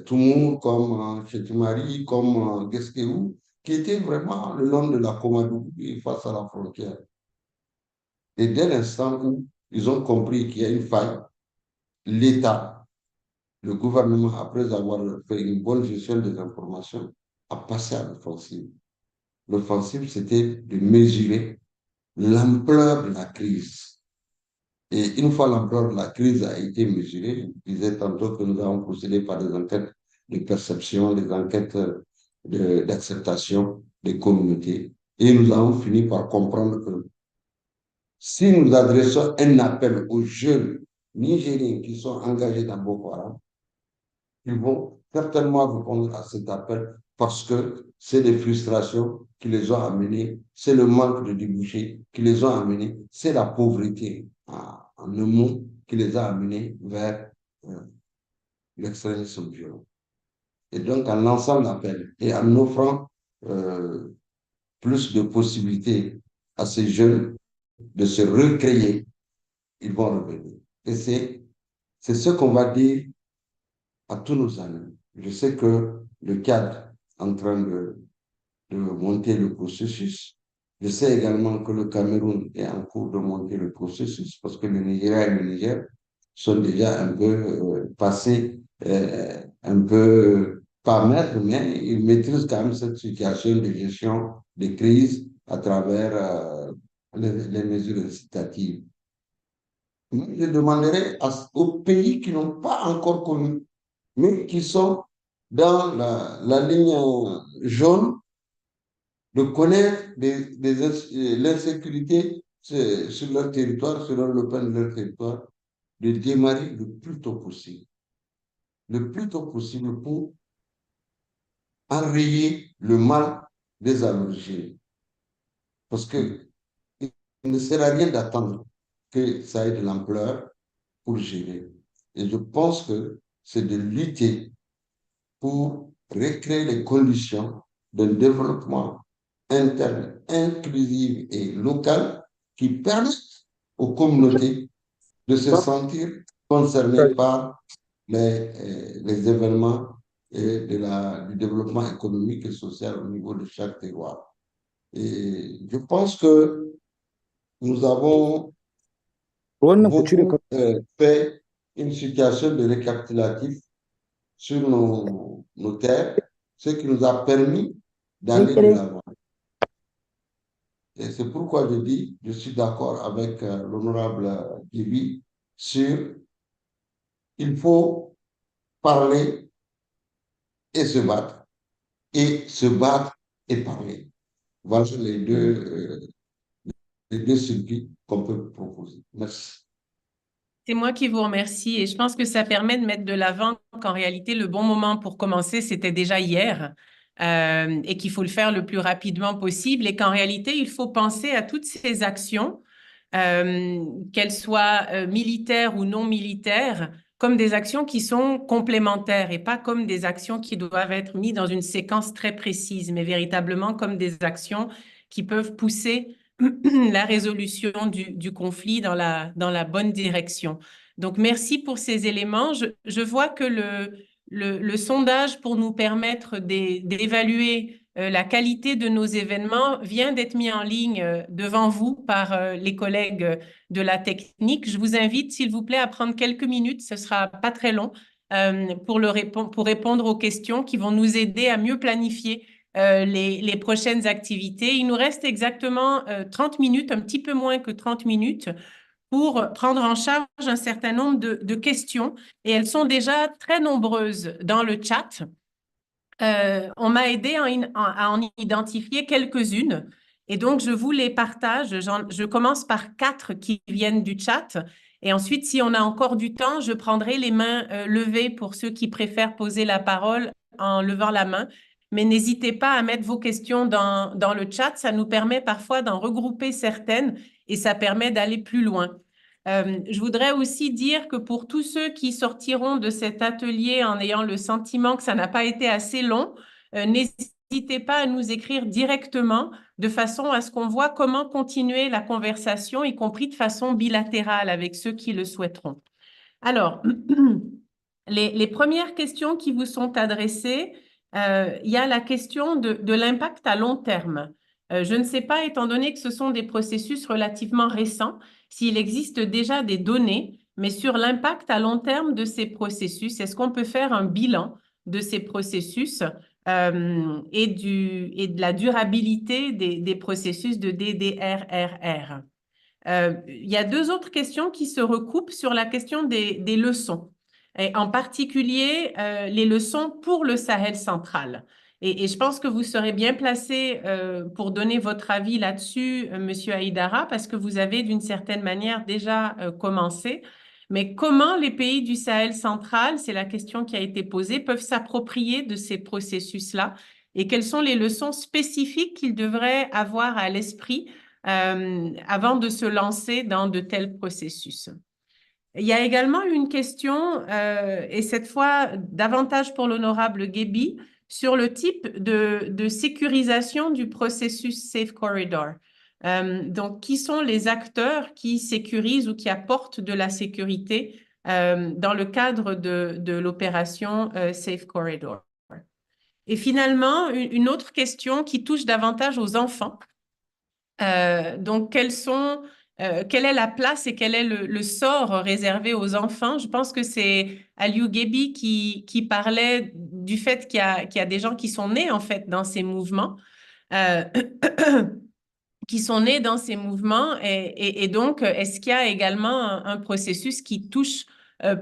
Toumour, comme Chetimari, comme Guesqueou, qui étaient vraiment le long de la Komadou face à la frontière. Et dès l'instant où ils ont compris qu'il y a une faille, l'État, le gouvernement, après avoir fait une bonne gestion des informations, a passé à l'offensive. L'offensive, c'était de mesurer l'ampleur de la crise. Et une fois l'ampleur de la crise a été mesurée, je disais tantôt que nous avons procédé par des enquêtes de perception, des enquêtes d'acceptation des communautés. Et nous avons fini par comprendre que si nous adressons un appel aux jeunes Nigériens qui sont engagés dans Boko Haram, ils vont certainement répondre à cet appel parce que c'est les frustrations qui les ont amenés, c'est le manque de débouchés qui les ont amenés, c'est la pauvreté, en un mot, qui les a amenés vers l'extrémisme violent. Et donc, en lançant l'appel et en offrant plus de possibilités à ces jeunes de se recréer, ils vont revenir. Et c'est ce qu'on va dire à tous nos amis. Je sais que le cadre est en train de monter le processus. Je sais également que le Cameroun est en cours de monter le processus parce que le Nigeria et le Niger sont déjà un peu passés, un peu pas maîtres, mais ils maîtrisent quand même cette situation de gestion de crise à travers les mesures incitatives. Je demanderai aux pays qui n'ont pas encore connu, mais qui sont dans la ligne jaune, de connaître l'insécurité sur leur territoire, selon le plan de leur territoire, de démarrer le plus tôt possible. Le plus tôt possible pour enrayer le mal des origines. Parce qu'il ne sert à rien d'attendre que ça ait de l'ampleur pour gérer. Et je pense que c'est de lutter pour recréer les conditions d'un développement interne, inclusif et local qui permettent aux communautés de se sentir concernées par les événements du développement économique et social au niveau de chaque terroir. Et je pense que nous avons beaucoup fait une situation de récapitulatif sur nos terres, ce qui nous a permis d'aller de l'avant. Et c'est pourquoi je dis, je suis d'accord avec l'honorable Gibi sur il faut parler et se battre. Et se battre et parler. Voilà les deux circuits qu'on peut proposer. Merci. C'est moi qui vous remercie et je pense que ça permet de mettre de l'avant qu'en réalité, le bon moment pour commencer, c'était déjà hier et qu'il faut le faire le plus rapidement possible et qu'en réalité, il faut penser à toutes ces actions, qu'elles soient militaires ou non militaires, comme des actions qui sont complémentaires et pas comme des actions qui doivent être mises dans une séquence très précise, mais véritablement comme des actions qui peuvent pousser la résolution du conflit dans la bonne direction. Donc, merci pour ces éléments. Je vois que le sondage pour nous permettre d'évaluer la qualité de nos événements vient d'être mis en ligne devant vous par les collègues de la technique. Je vous invite, s'il vous plaît, à prendre quelques minutes, ce sera pas très long, pour répondre aux questions qui vont nous aider à mieux planifier les prochaines activités. Il nous reste exactement 30 minutes, un petit peu moins que 30 minutes, pour prendre en charge un certain nombre de questions. Et elles sont déjà très nombreuses dans le chat. On m'a aidé à en identifier quelques-unes. Et donc, je vous les partage. Je commence par 4 qui viennent du chat. Et ensuite, si on a encore du temps, je prendrai les mains levées pour ceux qui préfèrent poser la parole en levant la main. Mais n'hésitez pas à mettre vos questions dans le chat. Ça nous permet parfois d'en regrouper certaines et ça permet d'aller plus loin. Je voudrais aussi dire que pour tous ceux qui sortiront de cet atelier en ayant le sentiment que ça n'a pas été assez long, n'hésitez pas à nous écrire directement de façon à ce qu'on voit comment continuer la conversation, y compris de façon bilatérale avec ceux qui le souhaiteront. Alors, les premières questions qui vous sont adressées, il y a la question de l'impact à long terme. Je ne sais pas, étant donné que ce sont des processus relativement récents, s'il existe déjà des données, mais sur l'impact à long terme de ces processus, est-ce qu'on peut faire un bilan de ces processus et de la durabilité des processus de DDRRR? Il y a 2 autres questions qui se recoupent sur la question des leçons, et en particulier les leçons pour le Sahel central. Et je pense que vous serez bien placé pour donner votre avis là-dessus, Monsieur Haïdara, parce que vous avez d'une certaine manière déjà commencé. Mais comment les pays du Sahel central, c'est la question qui a été posée, peuvent s'approprier de ces processus-là et quelles sont les leçons spécifiques qu'ils devraient avoir à l'esprit avant de se lancer dans de tels processus. Il y a également une question, et cette fois davantage pour l'honorable Gebi, sur le type de sécurisation du processus Safe Corridor. Donc, qui sont les acteurs qui sécurisent ou qui apportent de la sécurité dans le cadre de l'opération Safe Corridor? Et finalement, une autre question qui touche davantage aux enfants. Donc, quelle est la place et quel est le sort réservé aux enfants? Je pense que c'est Aliou Gebi qui parlait du fait qu'il y a des gens qui sont nés en fait dans ces mouvements, qui sont nés dans ces mouvements et donc est-ce qu'il y a également un processus qui touche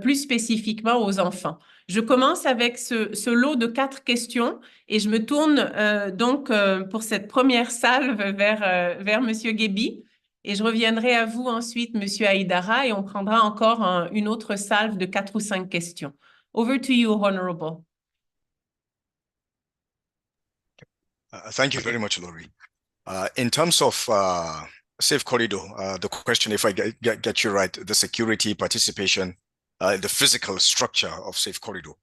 plus spécifiquement aux enfants? Je commence avec ce lot de 4 questions et je me tourne donc pour cette première salve vers Monsieur Gebi et je reviendrai à vous ensuite, Monsieur Haïdara, et on prendra encore une autre salve de 4 ou 5 questions. Over to you, Honorable. Thank you very much, Laurie. In terms of Safe Corridor, the question, if I get you right, the security, participation, the physical structure of Safe Corridor.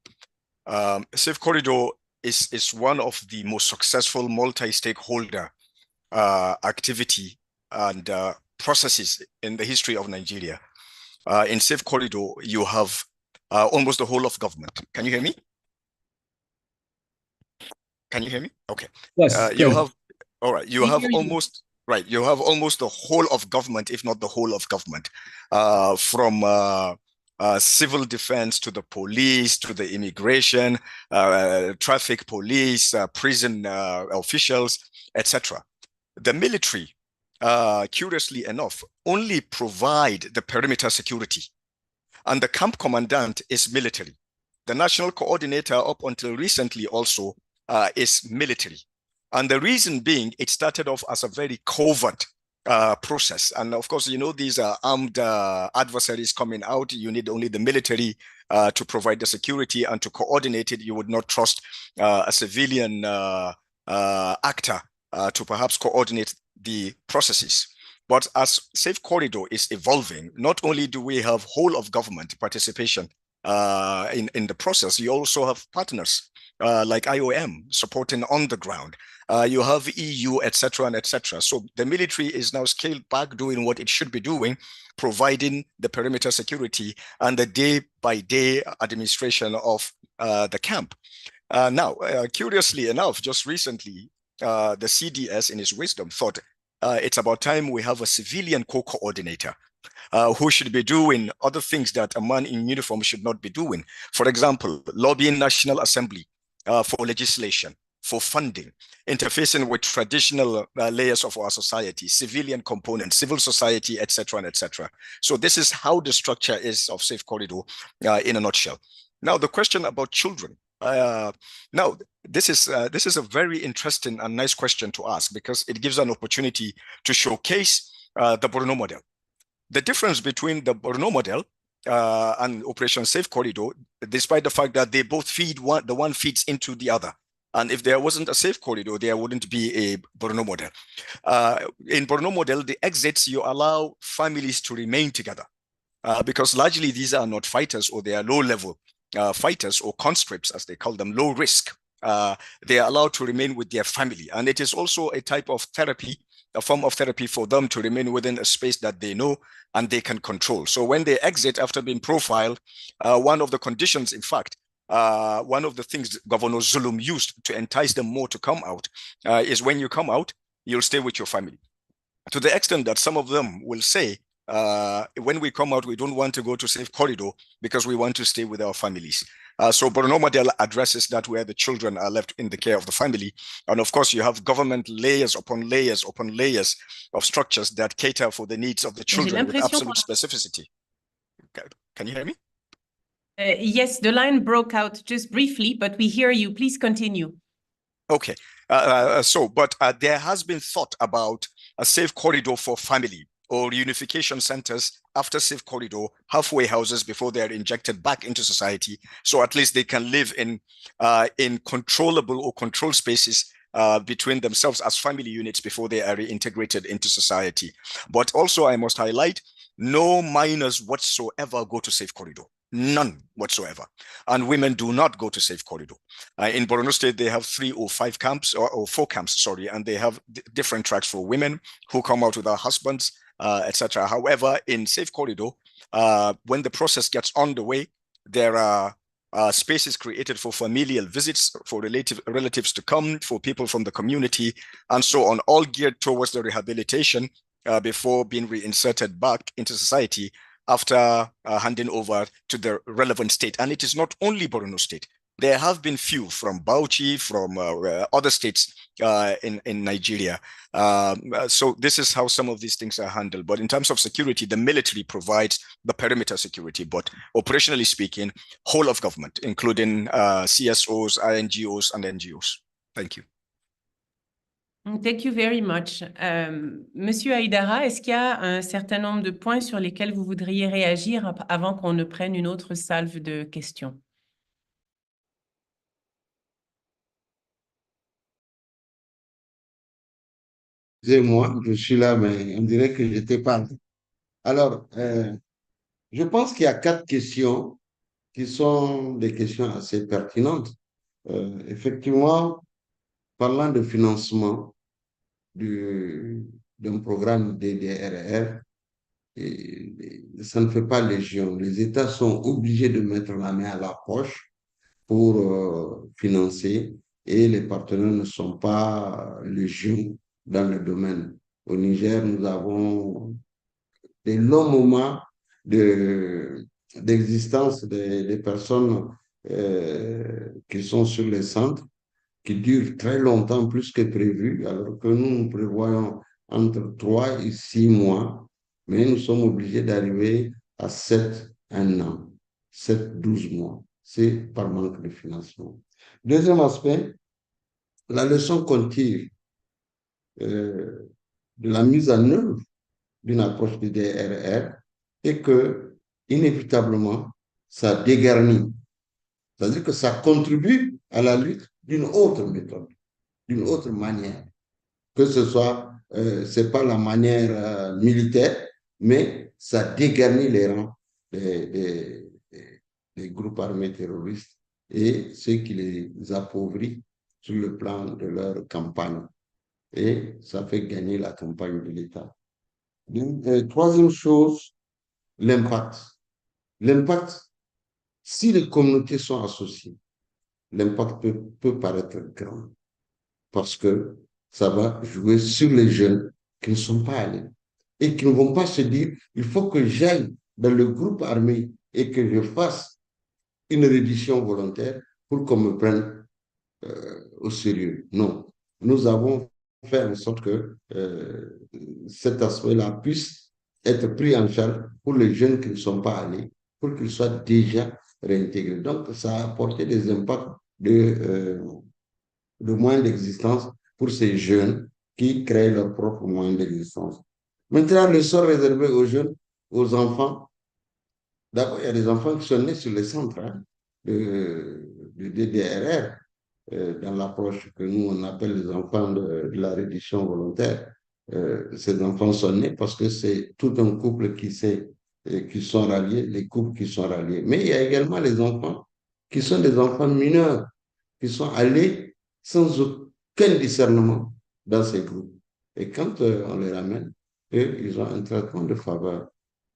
Safe Corridor is one of the most successful multi-stakeholder activity and processes in the history of Nigeria. In Safe Corridor, you have almost the whole of government. Can you hear me? Can you hear me? Okay. Yes. You have, all right, you have almost Right, you have almost the whole of government, if not the whole of government, from civil defense to the police, to the immigration, traffic police, prison officials, etc. The military, curiously enough, only provide the perimeter security, and the camp commandant is military. The national coordinator, up until recently, also is military. And the reason being, it started off as a very covert process. And of course, you know, these are armed adversaries coming out. You need only the military to provide the security and to coordinate it. You would not trust a civilian actor to perhaps coordinate the processes. But as Safe Corridor is evolving, not only do we have whole of government participation in the process, you also have partners like IOM supporting on the ground. You have EU, etc., and etc. So the military is now scaled back, doing what it should be doing, providing the perimeter security and the day-by-day administration of the camp. Now, curiously enough, just recently, the CDS, in his wisdom, thought it's about time we have a civilian co-coordinator who should be doing other things that a man in uniform should not be doing. For example, lobbying National Assembly for legislation, for funding, interfacing with traditional layers of our society, civilian components, civil society, etc., and etc. So this is how the structure is of Safe Corridor in a nutshell. Now, the question about children. Now, this is a very interesting and nice question to ask, because it gives an opportunity to showcase the Borno model. The difference between the Borno model and Operation Safe Corridor, despite the fact that they both feed the one feeds into the other. And if there wasn't a Safe Corridor, there wouldn't be a Borno model. In Borno model, the exits, you allow families to remain together because largely these are not fighters, or they are low-level fighters or conscripts, as they call them, low risk. They are allowed to remain with their family. And it is also a type of therapy, a form of therapy for them to remain within a space that they know and they can control. So when they exit after being profiled, one of the conditions, in fact, one of the things Governor Zulum used to entice them more to come out is when you come out, you'll stay with your family. To the extent that some of them will say, when we come out, we don't want to go to Safe Corridor because we want to stay with our families. So Borno model addresses that, where the children are left in the care of the family. And of course, you have government layers upon layers upon layers of structures that cater for the needs of the children with absolute specificity. Can you hear me? Yes, the line broke out just briefly, but we hear you. Please continue. Okay. But there has been thought about a Safe Corridor for family, or reunification centers after Safe Corridor, halfway houses before they are injected back into society. So at least they can live in controllable or controlled spaces between themselves as family units before they are reintegrated into society. But also I must highlight, no minors whatsoever go to Safe Corridor. None whatsoever. And women do not go to Safe Corridor. In Borno State, they have 3 or 5 camps, or 4 camps, sorry, and they have different tracks for women who come out with their husbands, etc. However, in Safe Corridor, when the process gets underway, there are spaces created for familial visits, for relatives to come, for people from the community, and so on, all geared towards the rehabilitation before being reinserted back into society after handing over to the relevant state. And it is not only Borno State. There have been few from Bauchi, from other states in Nigeria. So this is how some of these things are handled. But in terms of security, the military provides the perimeter security. But operationally speaking, whole of government, including CSOs, INGOs, and NGOs. Thank you. Thank you very much. Monsieur Haïdara, est-ce qu'il y a un certain nombre de points sur lesquels vous voudriez réagir avant qu'on ne prenne une autre salve de questions? Excusez-moi, je suis là, mais on dirait que j'étais pas. Alors, je pense qu'il y a 4 questions qui sont des questions assez pertinentes. Effectivement, parlant de financement d'un programme DDR, ça ne fait pas légion. Les États sont obligés de mettre la main à la poche pour financer, et les partenaires ne sont pas légion dans le domaine. Au Niger, nous avons des longs moments d'existence des personnes qui sont sur les centres, qui durent très longtemps, plus que prévu, alors que nous prévoyons entre 3 et 6 mois, mais nous sommes obligés d'arriver à 7, 1 an, 7, 12 mois. C'est par manque de financement. Deuxième aspect, la leçon qu'on tire de la mise en œuvre d'une approche du DDR est que, inévitablement, ça dégarnit. C'est-à-dire que ça contribue à la lutte d'une autre méthode, d'une autre manière. Que ce soit, c'est pas la manière militaire, mais ça dégarnit les rangs des groupes armés terroristes et ce qui les appauvrit sur le plan de leur campagne. Et ça fait gagner la campagne de l'État. Troisième chose, l'impact. L'impact, si les communautés sont associées, l'impact peut paraître grand parce que ça va jouer sur les jeunes qui ne sont pas allés et qui ne vont pas se dire il faut que j'aille dans le groupe armé et que je fasse une reddition volontaire pour qu'on me prenne au sérieux. Non, nous avons fait en sorte que cet aspect-là puisse être pris en charge pour les jeunes qui ne sont pas allés, pour qu'ils soient déjà réintégrés. Donc, ça a apporté des impacts de moyens d'existence pour ces jeunes qui créent leur propre moyen d'existence. Maintenant, le sort réservé aux jeunes, aux enfants, d'abord, il y a des enfants qui sont nés sur les centres de DDR, dans l'approche que nous, on appelle les enfants de la reddition volontaire. Ces enfants sont nés parce que c'est tout un couple qui sont ralliés, les couples qui sont ralliés. Mais il y a également les enfants qui sont des enfants mineurs, qui sont allés sans aucun discernement dans ces groupes. Et quand on les ramène, eux, ils ont un traitement de faveur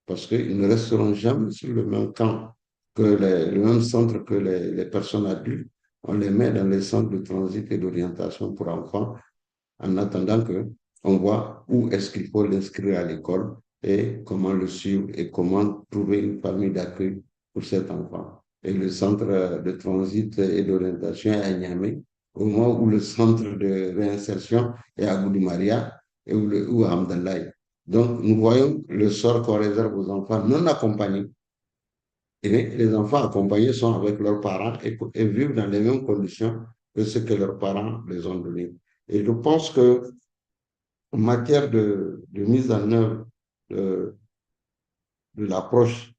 parce qu'ils ne resteront jamais sur le même camp le même centre que les personnes adultes. On les met dans les centres de transit et d'orientation pour enfants en attendant qu'on voit où est-ce qu'il faut l'inscrire à l'école et comment le suivre et comment trouver une famille d'accueil pour cet enfant. Et le centre de transit et d'orientation est à Niamey, au moment où le centre de réinsertion est à Goudou-Maria ou à Hamdallaye. Donc, nous voyons le sort qu'on réserve aux enfants non accompagnés. Et les enfants accompagnés sont avec leurs parents et vivent dans les mêmes conditions que ce que leurs parents les ont donné. Et je pense que en matière de mise en œuvre de l'approche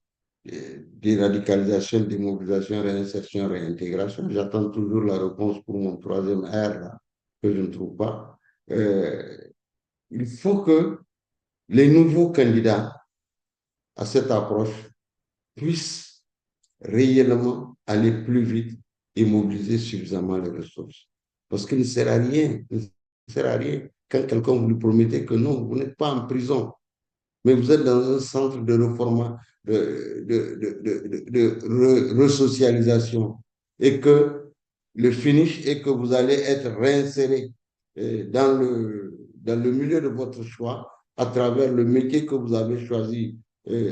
déradicalisation, démobilisation, réinsertion, réintégration, j'attends toujours la réponse pour mon troisième R là, que je ne trouve pas. Il faut que les nouveaux candidats à cette approche puissent réellement aller plus vite et mobiliser suffisamment les ressources. Parce qu'il ne sert à rien, quand quelqu'un vous lui promettez que non, vous n'êtes pas en prison, mais vous êtes dans un centre de resocialisation et que le finish est que vous allez être réinséré dans le milieu de votre choix à travers le métier que vous avez choisi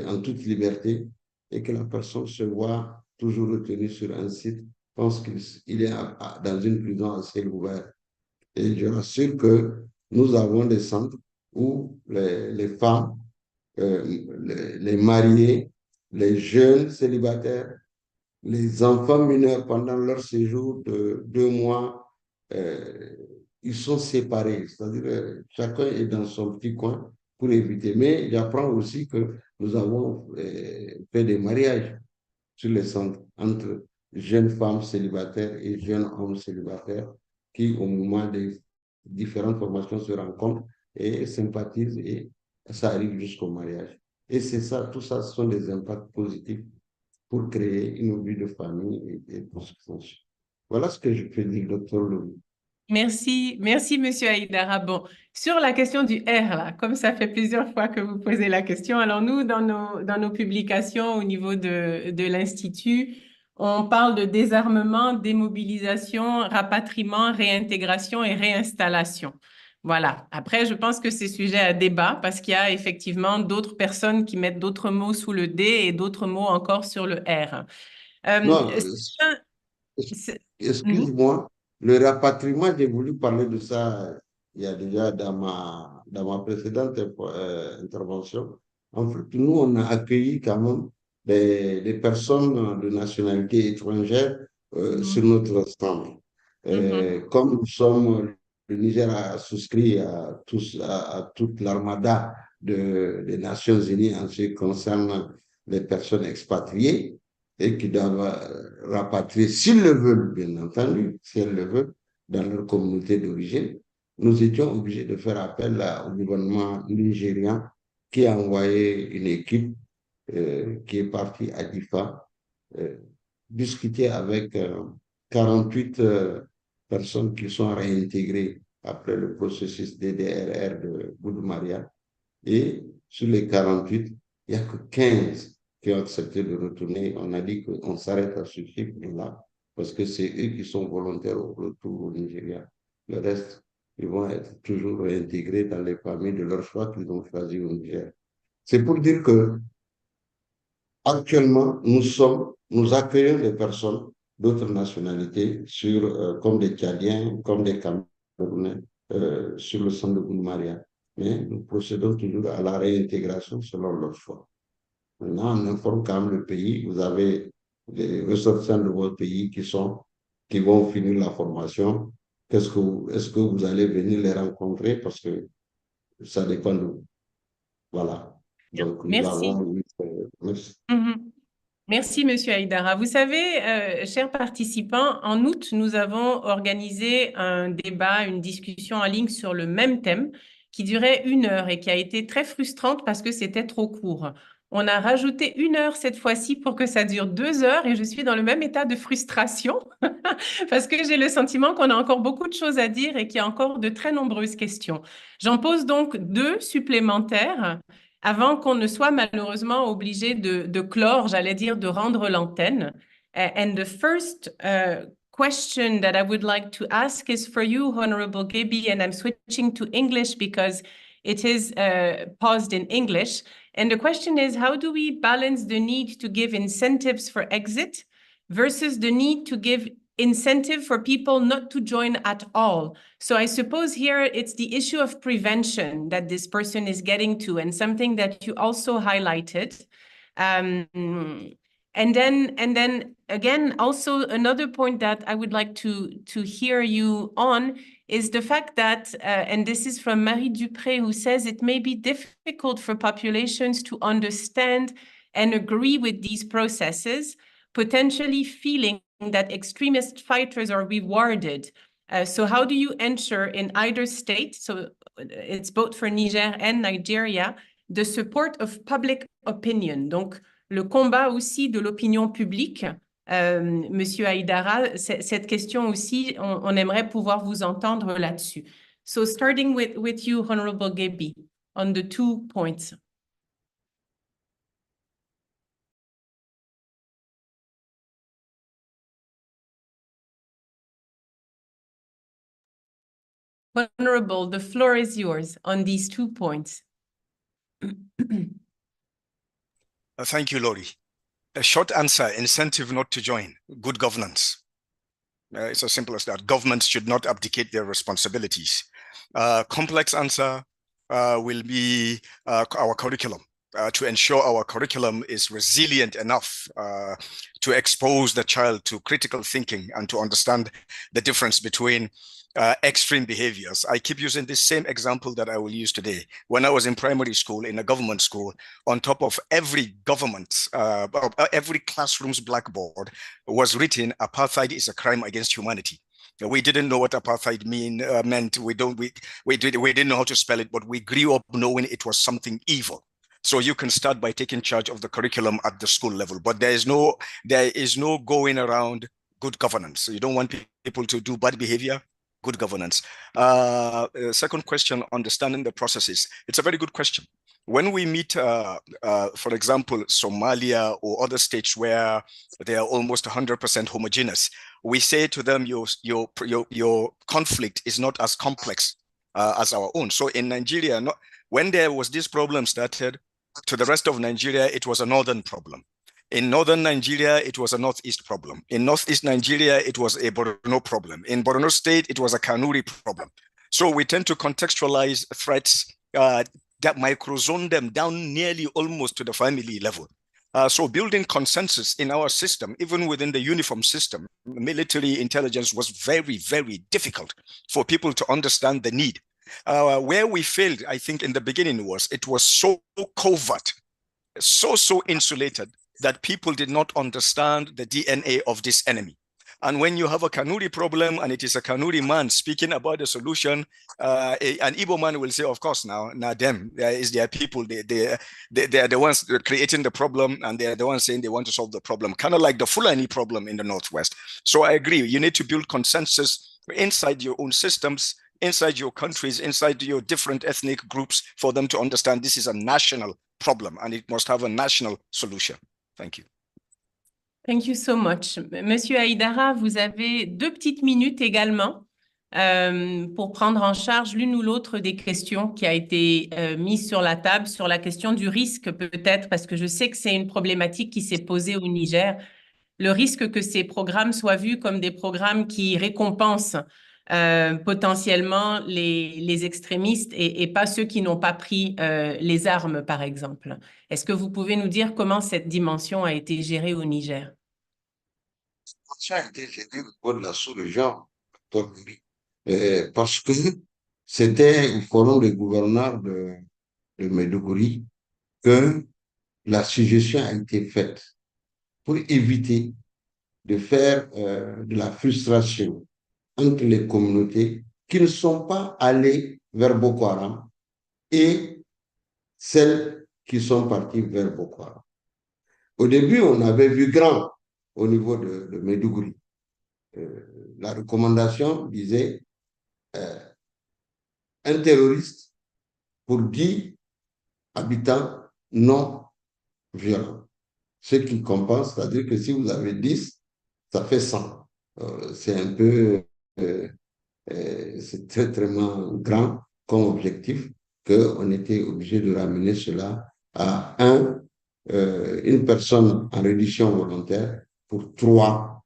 en toute liberté et que la personne se voit toujours retenue sur un site, pense qu'il est dans une prison à ciel ouvert. Et je rassure que nous avons des centres où les femmes, les mariés, les jeunes célibataires, les enfants mineurs pendant leur séjour de 2 mois, ils sont séparés. C'est-à-dire chacun est dans son petit coin pour éviter. Mais j'apprends aussi que nous avons fait des mariages sur les centres entre jeunes femmes célibataires et jeunes hommes célibataires qui, au moment des différentes formations, se rencontrent et sympathisent et ça arrive jusqu'au mariage. Et c'est ça, tout ça, ce sont des impacts positifs pour créer une vie de famille et pour ce qui. Voilà ce que je peux dire, docteur Louis. Merci, Monsieur Aïdara. Bon, sur la question du R, là, comme ça fait plusieurs fois que vous posez la question, alors nous, dans nos publications au niveau de l'Institut, on parle de désarmement, démobilisation, rapatriement, réintégration et réinstallation. Voilà. Après, je pense que c'est sujet à débat parce qu'il y a effectivement d'autres personnes qui mettent d'autres mots sous le D et d'autres mots encore sur le R. Non, C'est- Mhm, excuse-moi, le rapatriement, j'ai voulu parler de ça il y a déjà dans ma précédente intervention. En fait, nous, on a accueilli quand même des personnes de nationalité étrangère sur mhm, notre stand. mhm, Comme nous sommes, le Niger a souscrit à toute l'armada des Nations Unies en ce qui concerne les personnes expatriées et qui doivent rapatrier, s'ils le veulent, bien entendu, si elles le veulent, dans leur communauté d'origine. Nous étions obligés de faire appel au gouvernement nigérian qui a envoyé une équipe qui est partie à Difa euh, discuter avec 48 personnes qui sont réintégrées après le processus DDR de Boudou-Maria. Et sur les 48, il n'y a que 15 qui ont accepté de retourner. On a dit qu'on s'arrête à ce chiffre-là parce que c'est eux qui sont volontaires au retour au Nigeria. Le reste, ils vont être toujours réintégrés dans les familles de leur choix qu'ils ont choisi au Niger. C'est pour dire que actuellement, nous accueillons des personnes d'autres nationalités comme des Tchadiens, comme des Camerounais, sur le centre de Boulmaria. Mais nous procédons toujours à la réintégration selon leur choix. Maintenant, on informe quand même le pays. Vous avez des ressortissants de votre pays qui vont finir la formation. Est-ce que vous allez venir les rencontrer? Parce que ça dépend de vous. Voilà. bien. Donc, nous Merci. avons... Merci. Mhm. Merci, Monsieur Aïdara. Vous savez, chers participants, en août, nous avons organisé un débat, une discussion en ligne sur le même thème qui durait 1 heure et qui a été très frustrante parce que c'était trop court. On a rajouté 1 heure cette fois-ci pour que ça dure 2 heures et je suis dans le même état de frustration parce que j'ai le sentiment qu'on a encore beaucoup de choses à dire et qu'il y a encore de très nombreuses questions. J'en pose donc 2 supplémentaires avant qu'on ne soit malheureusement obligé de clore, j'allais dire, de rendre l'antenne. And the first question that I would like to ask is for you, Honorable Gaby, and I'm switching to English because it is paused in English. And the question is, how do we balance the need to give incentives for exit versus the need to give incentive for people not to join at all? So I suppose here it's the issue of prevention that this person is getting to, and something that you also highlighted. And then again, also another point that I would like to hear you on is the fact that, and this is from Marie Dupré, who says it may be difficult for populations to understand and agree with these processes, potentially feeling that extremist fighters are rewarded. So how do you ensure in either state, so it's both for Niger and Nigeria, the support of public opinion? Donc, le combat aussi de l'opinion publique. Monsieur Aïdara, cette question aussi, on aimerait pouvoir vous entendre là-dessus. So starting with you, Honorable Gaby, on the 2 points. Honorable, the floor is yours on these 2 points. Thank you, Laurie. A short answer, incentive not to join, good governance. It's as simple as that. Governments should not abdicate their responsibilities. Complex answer will be our curriculum. To ensure our curriculum is resilient enough to expose the child to critical thinking and to understand the difference between extreme behaviors. I keep using this same example that I will use today. When I was in primary school, in a government school, on top of every every classroom's blackboard was written, "Apartheid is a crime against humanity." We didn't know what apartheid meant. We didn't know how to spell it, but we grew up knowing it was something evil. So you can start by taking charge of the curriculum at the school level, but there is no going around good governance. So you don't want people to do bad behavior. Good governance. Second question, understanding the processes. It's a very good question. When we meet, for example, Somalia or other states where they are almost 100% homogeneous, we say to them, your conflict is not as complex as our own. So in Nigeria, when there was this problem started, to the rest of Nigeria, it was a northern problem. In northern Nigeria, it was a northeast problem. In northeast Nigeria, it was a Borno problem. In Borno State, it was a Kanuri problem. So we tend to contextualize threats that microzone them down nearly almost to the family level. So building consensus in our system, even within the uniform system, military intelligence was very, very difficult for people to understand the need. Where we failed, I think, in the beginning it was so covert, so insulated that people did not understand the DNA of this enemy. And when you have a Kanuri problem and it is a Kanuri man speaking about the solution, an Igbo man will say, of course, now them, is their people, they are the ones creating the problem and they are the ones saying they want to solve the problem, kind of like the Fulani problem in the Northwest. So I agree, you need to build consensus inside your own systems, inside your countries, inside your different ethnic groups for them to understand this is a national problem and it must have a national solution. Thank you. Thank you so much. Monsieur Haïdara, vous avez 2 petites minutes également pour prendre en charge l'une ou l'autre des questions qui a été mise sur la table, sur la question du risque peut-être, parce que je sais que c'est une problématique qui s'est posée au Niger, le risque que ces programmes soient vus comme des programmes qui récompensent potentiellement les extrémistes et pas ceux qui n'ont pas pris les armes, par exemple. Est-ce que vous pouvez nous dire comment cette dimension a été gérée au Niger? Ça a été géré au cours de la sous-région, parce que c'était au forum des gouverneurs de Maiduguri que la suggestion a été faite pour éviter de faire de la frustration entre les communautés qui ne sont pas allées vers Boko Haram et celles qui sont parties vers Boko Haram. Au début, on avait vu grand au niveau de Maiduguri. La recommandation disait un terroriste pour 10 habitants non violents. Ce qui compense, c'est-à-dire que si vous avez 10, ça fait 100. C'est un peu... c'est très, très grand comme objectif qu'on était obligé de ramener cela à une personne en réduction volontaire pour 3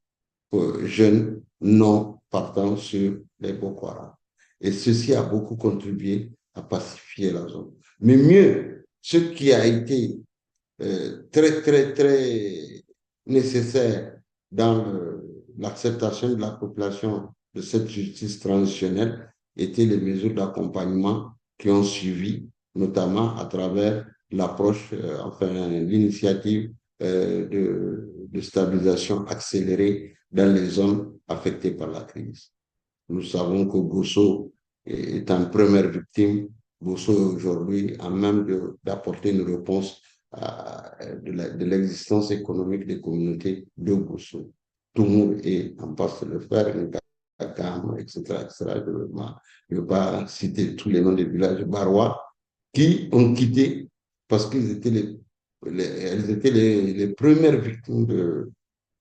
jeunes non partant sur les Boko Haram. Et ceci a beaucoup contribué à pacifier la zone. Mais mieux, ce qui a été très, très, très nécessaire dans l'acceptation de la population de cette justice transitionnelle étaient les mesures d'accompagnement qui ont suivi, notamment à travers l'approche, l'initiative de stabilisation accélérée dans les zones affectées par la crise. Nous savons que Bosso est une première victime. Bosso aujourd'hui a même d'apporter une réponse de l'existence économique des communautés de Bosso. Tout le monde est en passe de le faire, etc., etc. Je ne vais pas citer tous les noms des villages barois qui ont quitté parce qu'ils étaient elles étaient les premières victimes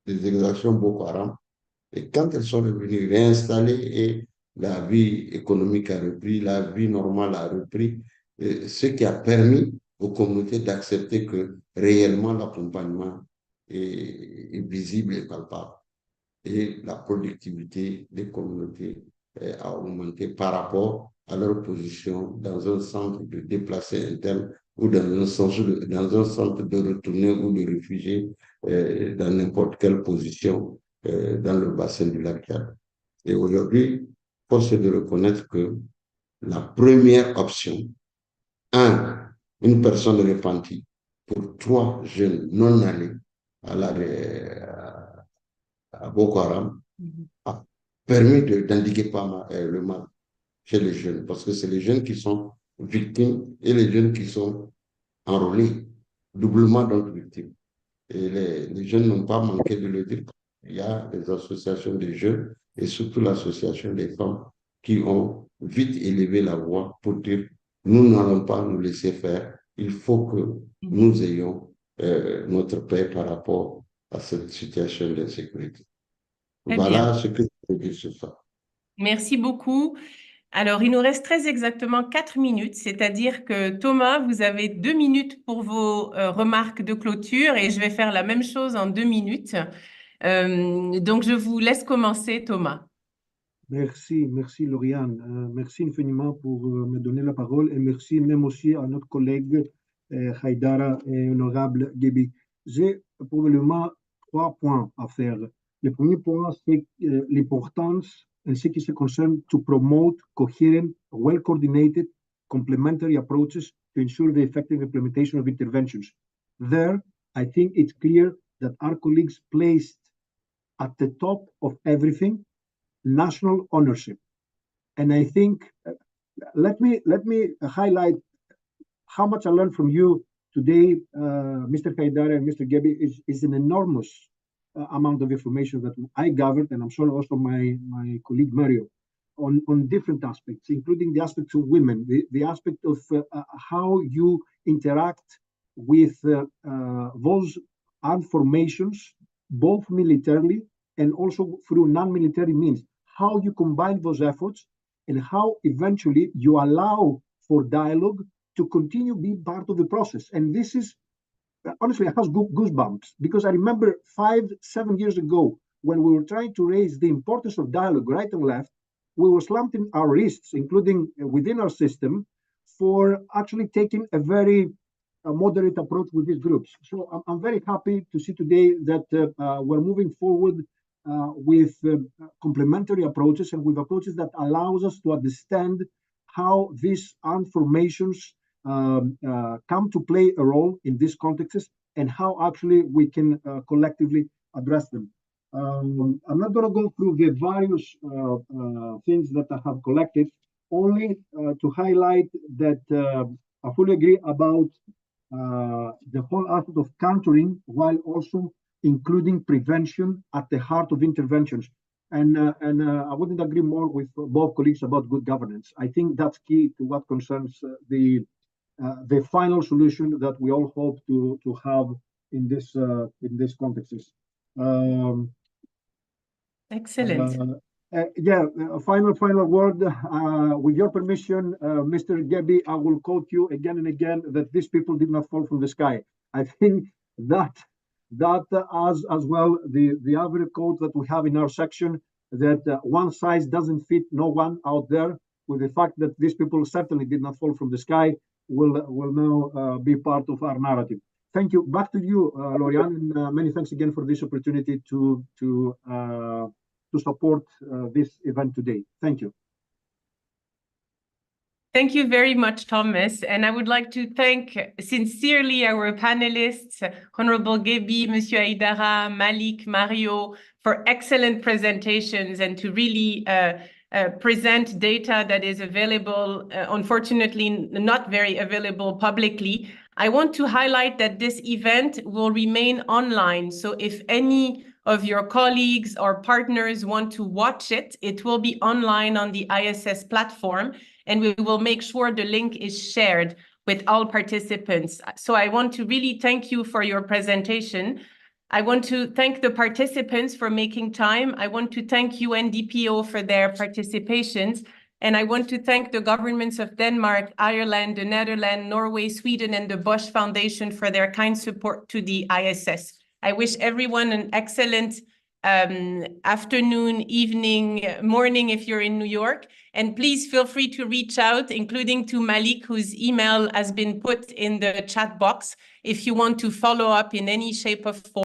des exactions Boko Haram. Et quand elles sont revenues réinstallées et la vie économique a repris, la vie normale a repris, ce qui a permis aux communautés d'accepter que réellement l'accompagnement est visible et palpable. Et la productivité des communautés a augmenté par rapport à leur position dans un centre de déplacés internes ou dans un centre de retournés ou de réfugiés dans n'importe quelle position dans le bassin du lac Tchad. Et aujourd'hui, force est de reconnaître que la première option, une personne repentie pour 3 jeunes non allés à Boko Haram, a permis d'endiguer le mal chez les jeunes, parce que c'est les jeunes qui sont victimes et les jeunes qui sont enrôlés, doublement donc victimes. Et les jeunes n'ont pas manqué de le dire. Il y a des associations de jeunes et surtout l'association des femmes qui ont vite élevé la voix pour dire nous n'allons pas nous laisser faire, il faut que nous ayons notre paix par rapport à cette situation d'insécurité. Voilà ce que je peux dire sur ça. Merci beaucoup. Alors, il nous reste très exactement 4 minutes, c'est-à-dire que Thomas, vous avez 2 minutes pour vos remarques de clôture et je vais faire la même chose en 2 minutes. Donc, je vous laisse commencer, Thomas. Merci Lauriane. Merci infiniment pour me donner la parole et merci même aussi à notre collègue Haïdara et honorable Gébi. J'ai probablement 3 points à faire. Le premier point, c'est l'importance en ce qui se concerne to promote coherent, well-coordinated, complementary approaches to ensure the effective implementation of interventions. There, I think it's clear that our colleagues placed at the top of everything national ownership. And I think, let me highlight how much I learned from you today, Mr. Haidar and Mr. Gebi, is an enormous amount of information that I gathered, and I'm sure also my colleague Mario, on different aspects, including the aspects of women, the aspect of how you interact with those armed formations, both militarily and also through non-military means, how you combine those efforts and how eventually you allow for dialogue to continue being part of the process. And this is, honestly, I have goosebumps because I remember 5-7 years ago when we were trying to raise the importance of dialogue right and left, we were slamming our wrists, including within our system, for actually taking a very moderate approach with these groups. So I'm very happy to see today that we're moving forward with complementary approaches and with approaches that allows us to understand how these armed formations come to play a role in these contexts and how actually we can collectively address them. I'm not going to go through the various things that I have collected, only to highlight that I fully agree about the whole aspect of countering while also including prevention at the heart of interventions. And I wouldn't agree more with both colleagues about good governance. I think that's key to what concerns the final solution that we all hope to have in this context. Excellent. Final word. With your permission, Mr. Gebi, I will quote you again and again that these people did not fall from the sky. I think that as well the other quote that we have in our section, that one size doesn't fit no one out there, with the fact that these people certainly did not fall from the sky, will now be part of our narrative. Thank you. Back to you, Lauriane, and many thanks again for this opportunity to support this event today. Thank you. Thank you very much, Thomas. And I would like to thank sincerely our panelists, Honorable Gebi, Monsieur Haidara, Malik, Mario, for excellent presentations and to really present data that is available, unfortunately not very available publicly. I want to highlight that this event will remain online. So if any of your colleagues or partners want to watch it, it will be online on the ISS platform, and we will make sure the link is shared with all participants. So I want to really thank you for your presentation. I want to thank the participants for making time. I want to thank UNDPO for their participations. And I want to thank the governments of Denmark, Ireland, the Netherlands, Norway, Sweden, and the Bosch Foundation for their kind support to the ISS. I wish everyone an excellent afternoon, evening, morning if you're in New York. And please feel free to reach out, including to Malik, whose email has been put in the chat box, if you want to follow up in any shape or form.